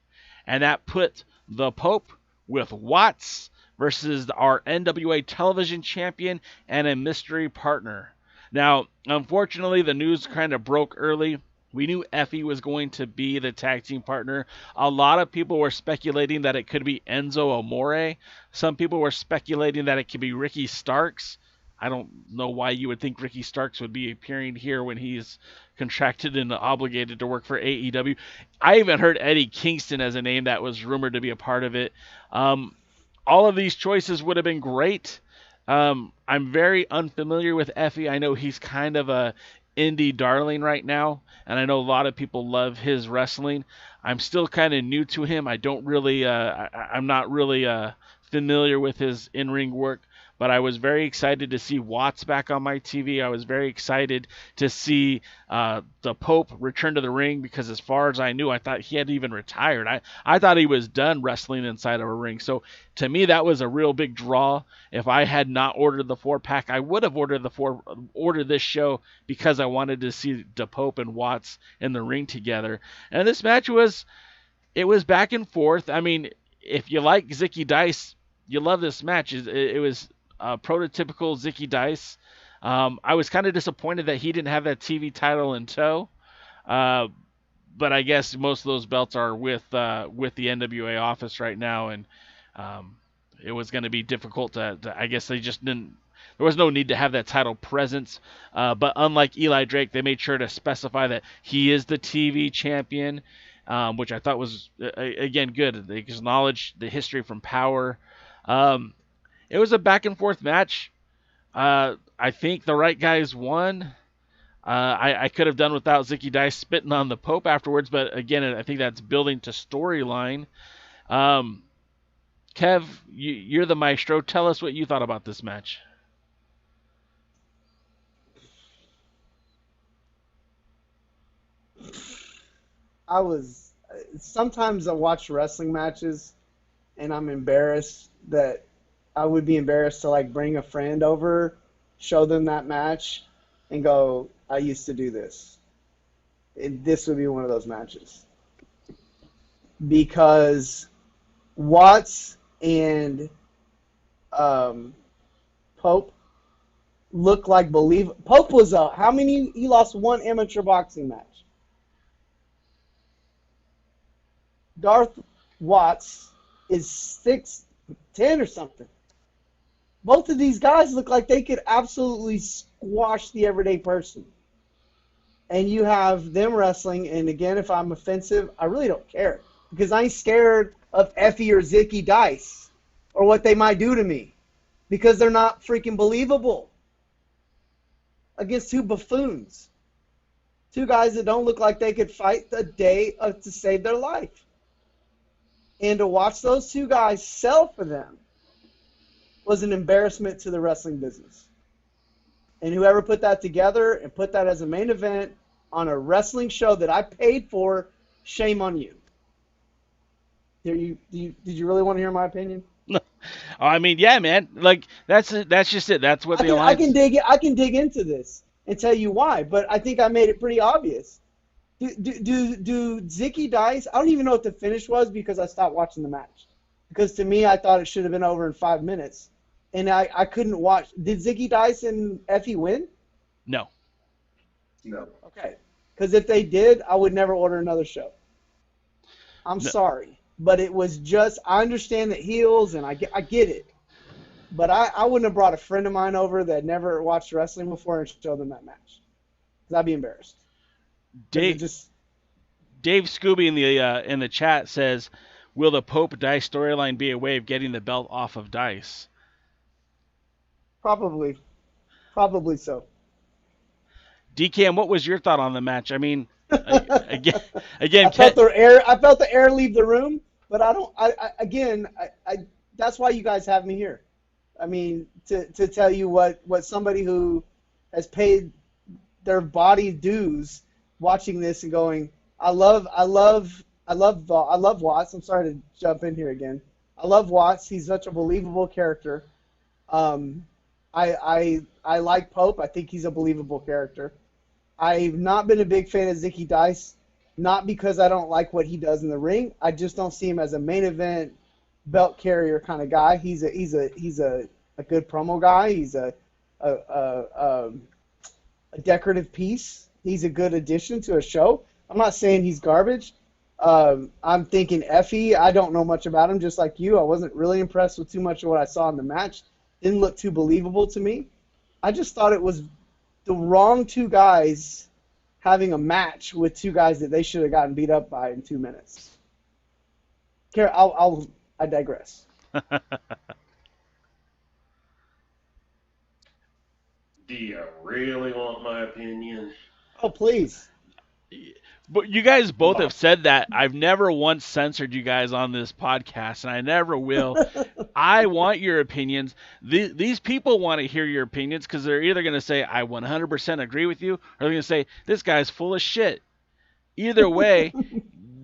And that put the Pope with Watts versus our NWA Television Champion and a mystery partner. Now, unfortunately, the news kind of broke early. We knew Effie was going to be the tag team partner. A lot of people were speculating that it could be Enzo Amore. Some people were speculating that it could be Ricky Starks. I don't know why you would think Ricky Starks would be appearing here when he's contracted and obligated to work for AEW. I even heard Eddie Kingston as a name that was rumored to be a part of it. All of these choices would have been great. I'm very unfamiliar with Effie. I know he's kind of a indie darling right now, and I know a lot of people love his wrestling. I'm still kind of new to him. I'm not really familiar with his in-ring work, but I was very excited to see Watts back on my TV. I was very excited to see the Pope return to the ring, because as far as I knew, I thought he had even retired. I thought he was done wrestling inside of a ring. So to me, that was a real big draw. If I had not ordered the 4-pack, I would have ordered this show, because I wanted to see the Pope and Watts in the ring together. And this match was back and forth. I mean, if you like Zicky Dice, you love this match. It was prototypical Zicky Dice. I was kind of disappointed that he didn't have that TV title in tow, but I guess most of those belts are with the NWA office right now, and it was going to be difficult to. I guess they just didn't. There was no need to have that title presence, but unlike Eli Drake, they made sure to specify that he is the TV champion, which I thought was again good. They acknowledged the history from Power. It was a back and forth match. I think the right guys won. I could have done without Zicky Dice spitting on the Pope afterwards, but again, I think that's building to storyline. Kev, you're the maestro. Tell us what you thought about this match. Sometimes I watch wrestling matches and I'm embarrassed that I would be embarrassed to like bring a friend over, show them that match, and go, I used to do this. This would be one of those matches. Because Watts and Pope look like Pope was he lost one amateur boxing match. Darth Watts is 6'10" or something. Both of these guys look like they could absolutely squash the everyday person. And you have them wrestling, and again, if I'm offensive, I really don't care. Because I ain't scared of Effie or Zicky Dice or what they might do to me. Because they're not freaking believable. Against two buffoons. Two guys that don't look like they could fight a day to save their life. And to watch those two guys sell for them was an embarrassment to the wrestling business. And whoever put that together and put that as a main event on a wrestling show that I paid for, shame on you. Did you really want to hear my opinion? I mean, yeah, man. Like that's just it. That's what the alliance. I can dig into this and tell you why, but I think I made it pretty obvious. Do Zicky Dice? I don't even know what the finish was because I stopped watching the match. Because to me, I thought it should have been over in 5 minutes, and I couldn't watch. Did Zicky Dice and Effie win? No. Okay. Because if they did, I would never order another show. I'm sorry, but it was just. I understand that heels, and I get it, but I wouldn't have brought a friend of mine over that never watched wrestling before and showed them that match. Because I'd be embarrassed. Dave Scooby in the chat says, "Will the Pope Dice storyline be a way of getting the belt off of Dice?" Probably so. DKM, what was your thought on the match? I mean, again, I felt the air leave the room, but I don't. That's why you guys have me here. I mean, to tell you what somebody who has paid their body dues watching this and going, I love Watts. I'm sorry to jump in here again. I love Watts. He's such a believable character. I like Pope. I think he's a believable character. I've not been a big fan of Zicky Dice, not because I don't like what he does in the ring. I just don't see him as a main event belt carrier kind of guy. He's a good promo guy. He's a decorative piece. He's a good addition to a show. I'm not saying he's garbage. I'm thinking Effie. I don't know much about him, just like you. I wasn't really impressed with too much of what I saw in the match. Didn't look too believable to me. I just thought it was the wrong two guys having a match with two guys that they should have gotten beat up by in 2 minutes. I digress. Do you really want my opinion? Oh, please. But you guys both have said that. I've never once censored you guys on this podcast, and I never will. I want your opinions. These people want to hear your opinions because they're either going to say, I 100% agree with you, or they're going to say, this guy's full of shit. Either way,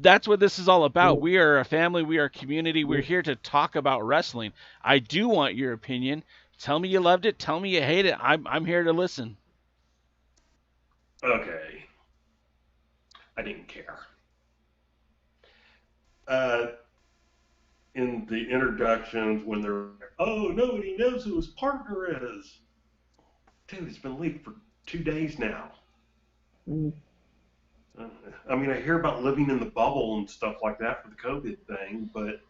that's what this is all about. We are a family. We are a community. We're here to talk about wrestling. I do want your opinion. Tell me you loved it. Tell me you hate it. I'm here to listen. Okay. I didn't care. In the introductions, when they're, oh, nobody knows who his partner is. Dude, it's been leaked for 2 days now. I mean, I hear about living in the bubble and stuff like that for the COVID thing, but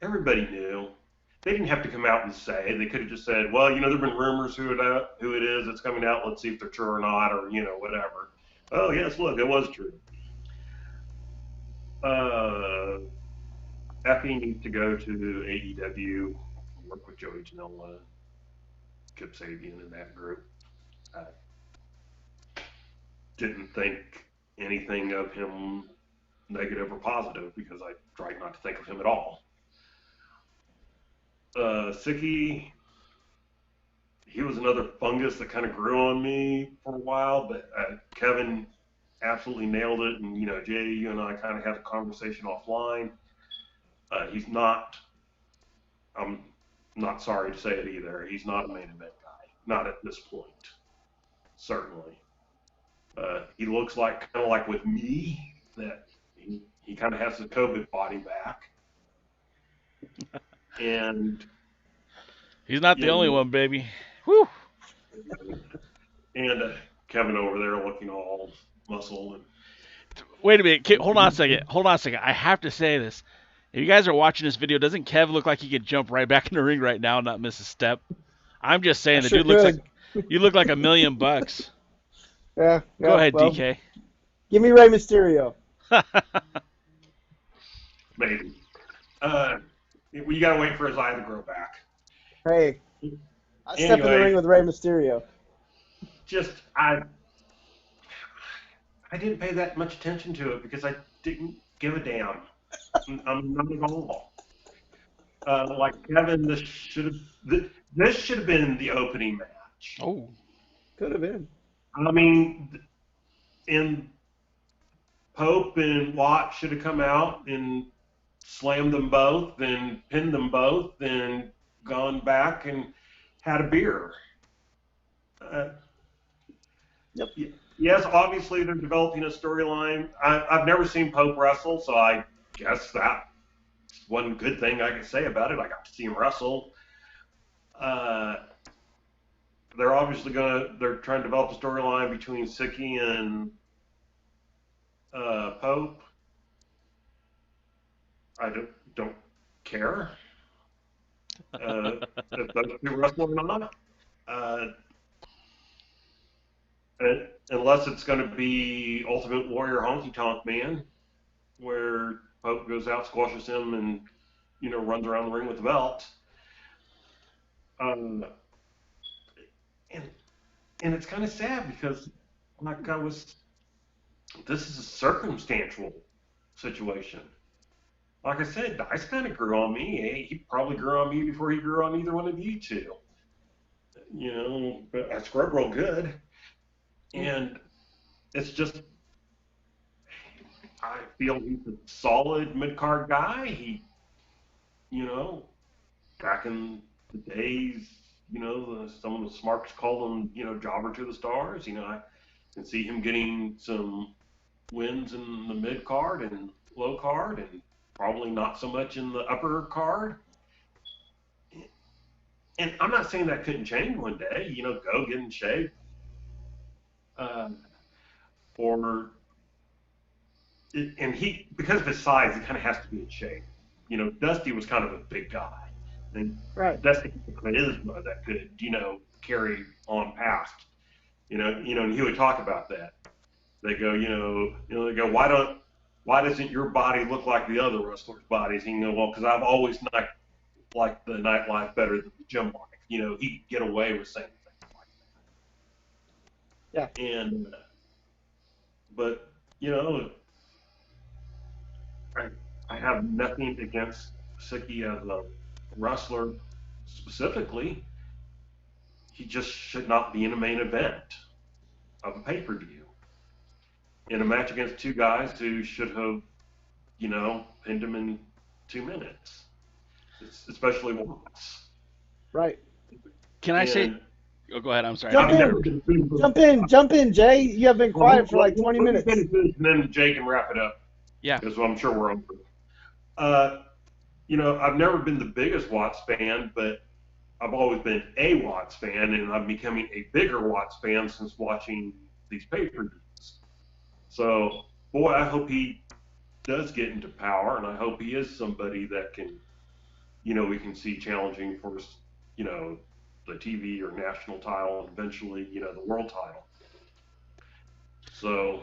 everybody knew. They didn't have to come out and say. They could have just said, well, there have been rumors who it is that's coming out. Let's see if they're true or not, or, whatever. Oh, yes, look, it was true. Effie needs to go to AEW, work with Joey Janela, Kip Sabian in that group. I didn't think anything of him negative or positive because I tried not to think of him at all. Zicky, he was another fungus that kind of grew on me for a while, but Kevin absolutely nailed it. And, Jay, you and I kind of had a conversation offline. He's not, I'm not sorry to say it either, he's not a main event guy. Not at this point, certainly. He looks kind of like with me, that he kind of has the COVID body back. And he's not the only one, baby. Woo! And Kevin over there looking all muscle. And wait a minute. Hold on a second. I have to say this. If you guys are watching this video, doesn't Kev look like he could jump right back in the ring right now and not miss a step? I'm just saying, the dude looks like you look like $1 million. Yeah. Go ahead, DK. Give me Rey Mysterio. Maybe. You gotta wait for his eye to grow back. Hey, I step in the ring with Rey Mysterio. I didn't pay that much attention to it because I didn't give a damn. I'm not at all. Like Kevin, this should have been the opening match. Oh, could have been. I mean, and Pope and Watt should have come out and slammed them both and pinned them both and gone back and had a beer. Yep. Yes, obviously they're developing a storyline. I've never seen Pope wrestle, so I guess that's one good thing I can say about it. I got to see him wrestle. They're obviously they're trying to develop a storyline between Zicky and Pope. I don't care if those two wrestle or not. Unless it's going to be Ultimate Warrior Honky Tonk Man, where Pope goes out, squashes him, and runs around the ring with the belt. And it's kind of sad because this is a circumstantial situation. Like I said, Dice kind of grew on me. He probably grew on me before he grew on either one of you two. But I scrubbed real good. And it's just, I feel he's a solid mid-card guy. He, back in the days, some of the smarts call him, jobber to the stars. I can see him getting some wins in the mid-card and low-card and probably not so much in the upper card. And I'm not saying that couldn't change one day, go get in shape, And he, because of his size, he kind of has to be in shape. Dusty was kind of a big guy. And Dusty had charisma that could, carry on past. And he would talk about that. They go, they go, why doesn't your body look like the other wrestlers' bodies? And well, because I've always liked the nightlife better than the gym life. He could get away with saying things like that. Yeah. And, but, I have nothing against Zicky as a wrestler specifically. He just should not be in a main event of a pay-per-view. In a match against two guys who should have, pinned him in 2 minutes. Especially once. Right. Can I say... Oh, go ahead. I'm sorry. Jump in, Jay. You have been quiet for like 20 minutes. And then Jay can wrap it up. Yeah. Because I'm sure we're over. I've never been the biggest Watts fan, but I've always been a Watts fan, and I'm becoming a bigger Watts fan since watching these pay-per-views. So, boy, I hope he does get into power, and I hope he is somebody that can, we can see challenging for, the TV or national title, and eventually, the world title. So,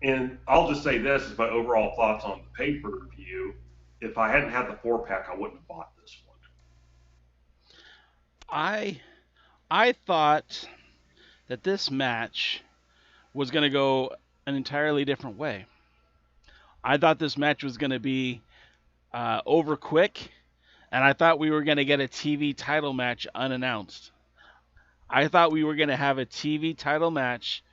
and I'll just say this is my overall thoughts on the pay-per-view. If I hadn't had the 4-pack, I wouldn't have bought this one. I thought that this match was going to go an entirely different way. I thought this match was going to be over quick, and I thought we were going to get a TV title match unannounced. I thought we were going to have a TV title match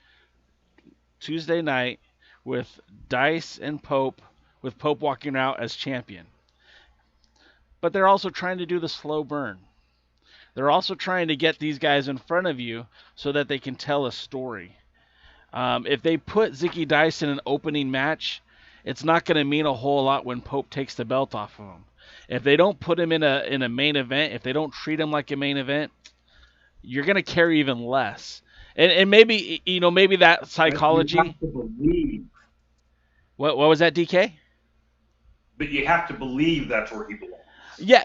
Tuesday night with Dice and Pope, with Pope walking out as champion. But they're also trying to do the slow burn. They're also trying to get these guys in front of you so that they can tell a story. If they put Zicky Dice in an opening match, it's not going to mean a whole lot when Pope takes the belt off of him. If they don't put him in a main event, if they don't treat him like a main event, you're going to carry even less. And maybe, maybe that psychology. You have to believe. What was that, DK? But you have to believe that's where he belongs. Yeah,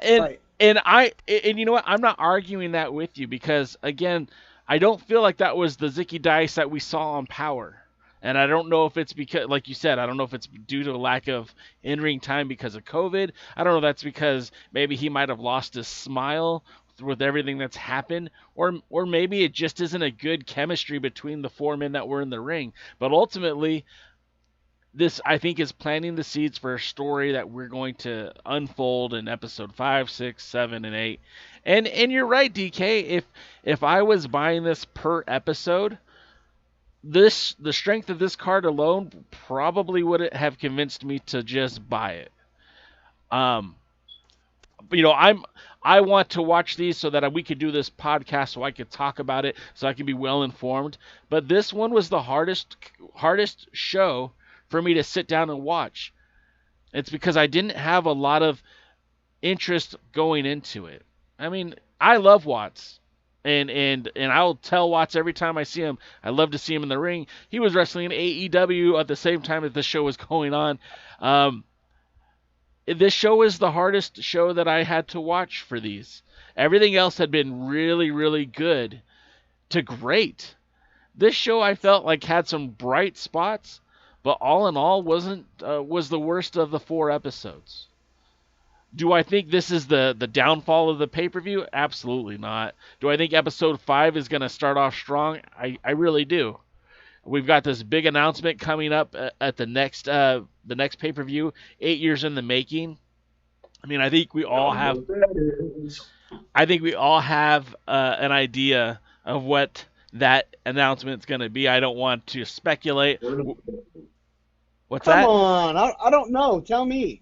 and you know what? I'm not arguing that with you because, again, I don't feel like that was the Zicky Dice that we saw on Power. And I don't know if it's because, like you said, I don't know if it's due to a lack of in-ring time because of COVID. I don't know if that's because maybe he might have lost his smile with everything that's happened, or maybe it just isn't a good chemistry between the four men that were in the ring. But ultimately, this, I think, is planting the seeds for a story that we're going to unfold in episode 5, 6, 7, and 8. And you're right, DK. If I was buying this per episode, the strength of this card alone probably would have convinced me to just buy it. I want to watch these so that we could do this podcast so I could talk about it, so I can be well informed. But this one was the hardest show for me to sit down and watch. It's because I didn't have a lot of interest going into it. I mean, I love Watts. And I'll tell Watts every time I see him, I love to see him in the ring. He was wrestling in AEW at the same time that the show was going on. This show is the hardest show that I had to watch for these. Everything else had been really, really good to great. This show I felt like had some bright spots, but all in all was the worst of the 4 episodes. Do I think this is the downfall of the pay-per-view? Absolutely not. Do I think episode 5 is going to start off strong? I really do. We've got this big announcement coming up at the next pay-per-view, 8 years in the making. I mean, I think we all have an idea of what that announcement's going to be. I don't want to speculate. What's that? Come on, I don't know. Tell me.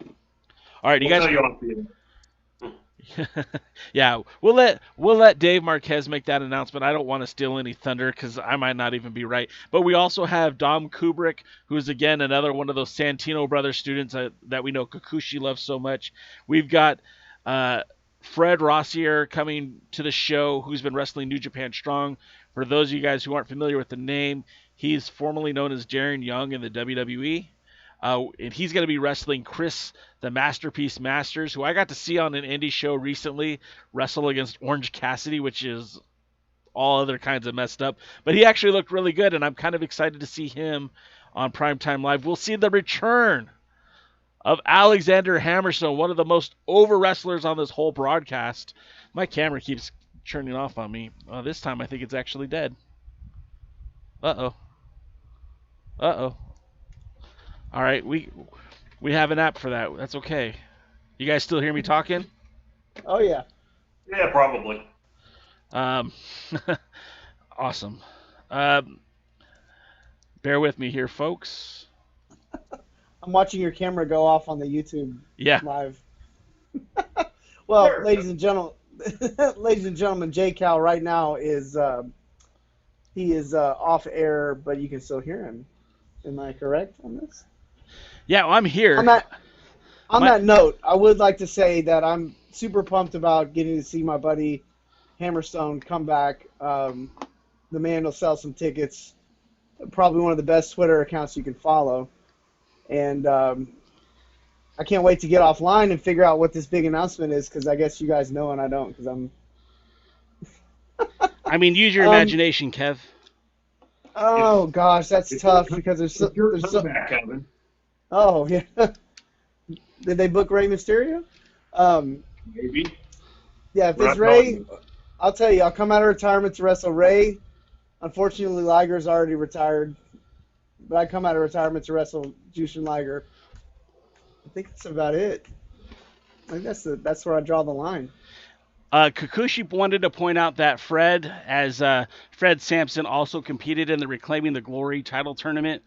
All right, you guys. Yeah, we'll let Dave Marquez make that announcement. I don't want to steal any thunder because I might not even be right. But we also have Dom Kubrick, who's again another one of those Santino brothers students that we know Kikuchi loves so much. We've got Fred Rossier coming to the show, who's been wrestling New Japan Strong. For those of you guys who aren't familiar with the name, he's formerly known as Darren Young in the WWE. And he's going to be wrestling Chris the Masterpiece Masters, who I got to see on an indie show recently wrestle against Orange Cassidy, which is all other kinds of messed up. But he actually looked really good, and I'm kind of excited to see him on Primetime Live. We'll see the return of Alexander Hammerstone, one of the most over wrestlers on this whole broadcast. My camera keeps turning off on me. This time I think it's actually dead. Uh-oh. Uh-oh. All right, we have an app for that. That's okay. You guys still hear me talking? Oh, yeah. Yeah, probably. Awesome. Bear with me here, folks. I'm watching your camera go off on the YouTube live. Well, Sure. ladies and gentlemen, Jay Cal right now is off air, but you can still hear him. Am I correct on this? Yeah, well, I'm here. On that note, I would like to say that I'm super pumped about getting to see my buddy Hammerstone come back. The man will sell some tickets. Probably one of the best Twitter accounts you can follow. And I can't wait to get offline and figure out what this big announcement is, because I guess you guys know and I don't, because I'm... I mean, use your imagination, Kev. Oh, gosh, that's tough, because there's so... back, Kevin. Oh, yeah. Did they book Rey Mysterio? Maybe. Yeah, if it's Rey, I'll tell you, I'll come out of retirement to wrestle Rey. Unfortunately, Liger's already retired. But I come out of retirement to wrestle Jushin Liger. I think that's about it. I think that's where I draw the line. Kikuchi wanted to point out that Fred Sampson also competed in the Reclaiming the Glory title tournament,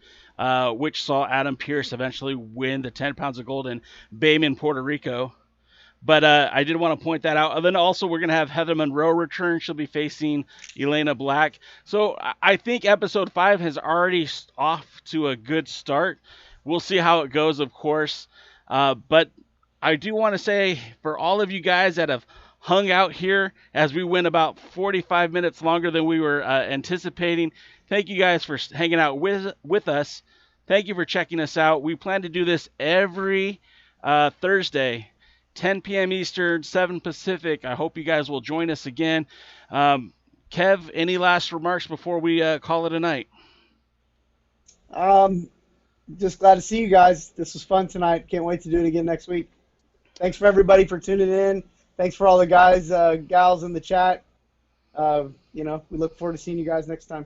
which saw Adam Pearce eventually win the 10 pounds of gold in Bayman, Puerto Rico. But I did want to point that out. And then also we're going to have Heather Monroe return. She'll be facing Elena Black. So I think episode 5 has already off to a good start. We'll see how it goes, of course. But I do want to say, for all of you guys that have hung out here as we went about 45 minutes longer than we were anticipating, thank you guys for hanging out with us. Thank you for checking us out. We plan to do this every Thursday, 10 p.m. Eastern, 7 Pacific. I hope you guys will join us again. Kev, any last remarks before we call it a night? Just glad to see you guys. This was fun tonight. Can't wait to do it again next week. Thanks for everybody for tuning in. Thanks for all the guys, gals in the chat. We look forward to seeing you guys next time.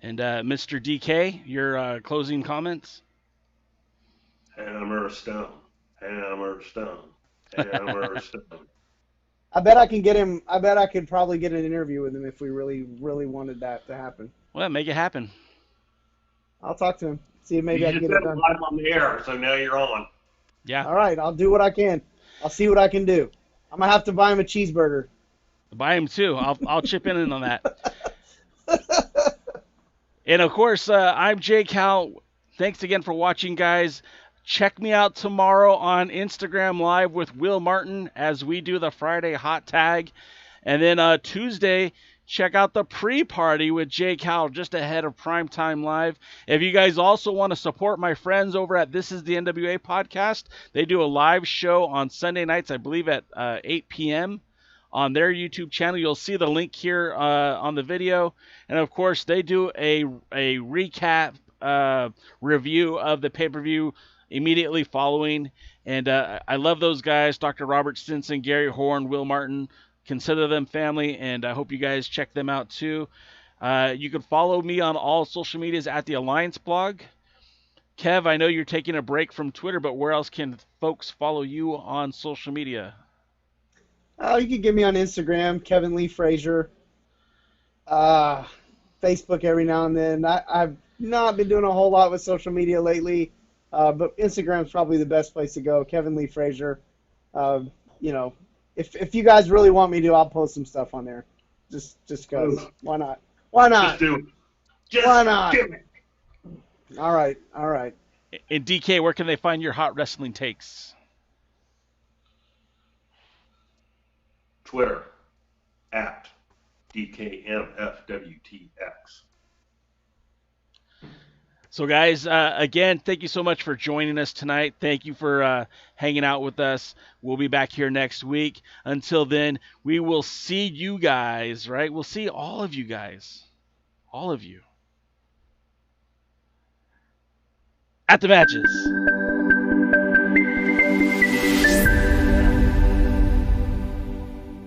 And Mr. DK, your closing comments? Hammer stone. Hammer stone. Hammer stone. I bet I could probably get an interview with him if we really, really wanted that to happen. Well, make it happen. I'll talk to him. See if maybe I can get it done. Live on the air, so now you're on. Yeah. All right, I'll do what I can. I'll see what I can do. I'm gonna have to buy him a cheeseburger. Buy him too. I'll chip in on that. And of course, I'm Jay Cal. Thanks again for watching, guys. Check me out tomorrow on Instagram Live with Will Martin as we do the Friday hot tag. And then Tuesday, check out the pre-party with Jay Cal just ahead of Primetime Live. If you guys also want to support my friends over at This Is the NWA podcast, they do a live show on Sunday nights, I believe at 8 p.m. on their YouTube channel. You'll see the link here on the video. And of course, they do a recap review of the pay-per-view immediately following. And I love those guys, Dr. Robert Stinson, Gary Horn, Will Martin. Consider them family, and I hope you guys check them out too. You can follow me on all social medias at the Alliance blog. Kev, I know you're taking a break from Twitter, but where else can folks follow you on social media? You can get me on Instagram, Kevin Lee Frazier. Facebook every now and then. I've not been doing a whole lot with social media lately, but Instagram's probably the best place to go. Kevin Lee Frazier. If you guys really want me to, I'll post some stuff on there. Just because. Why not? Why not? Just do it. Why not? Do it. All right. And DK, where can they find your hot wrestling takes? Twitter at DKMFWTX. So, guys, again, thank you so much for joining us tonight. Thank you for hanging out with us. We'll be back here next week. Until then, we will see you guys, right? We'll see all of you guys, all of you, at the matches.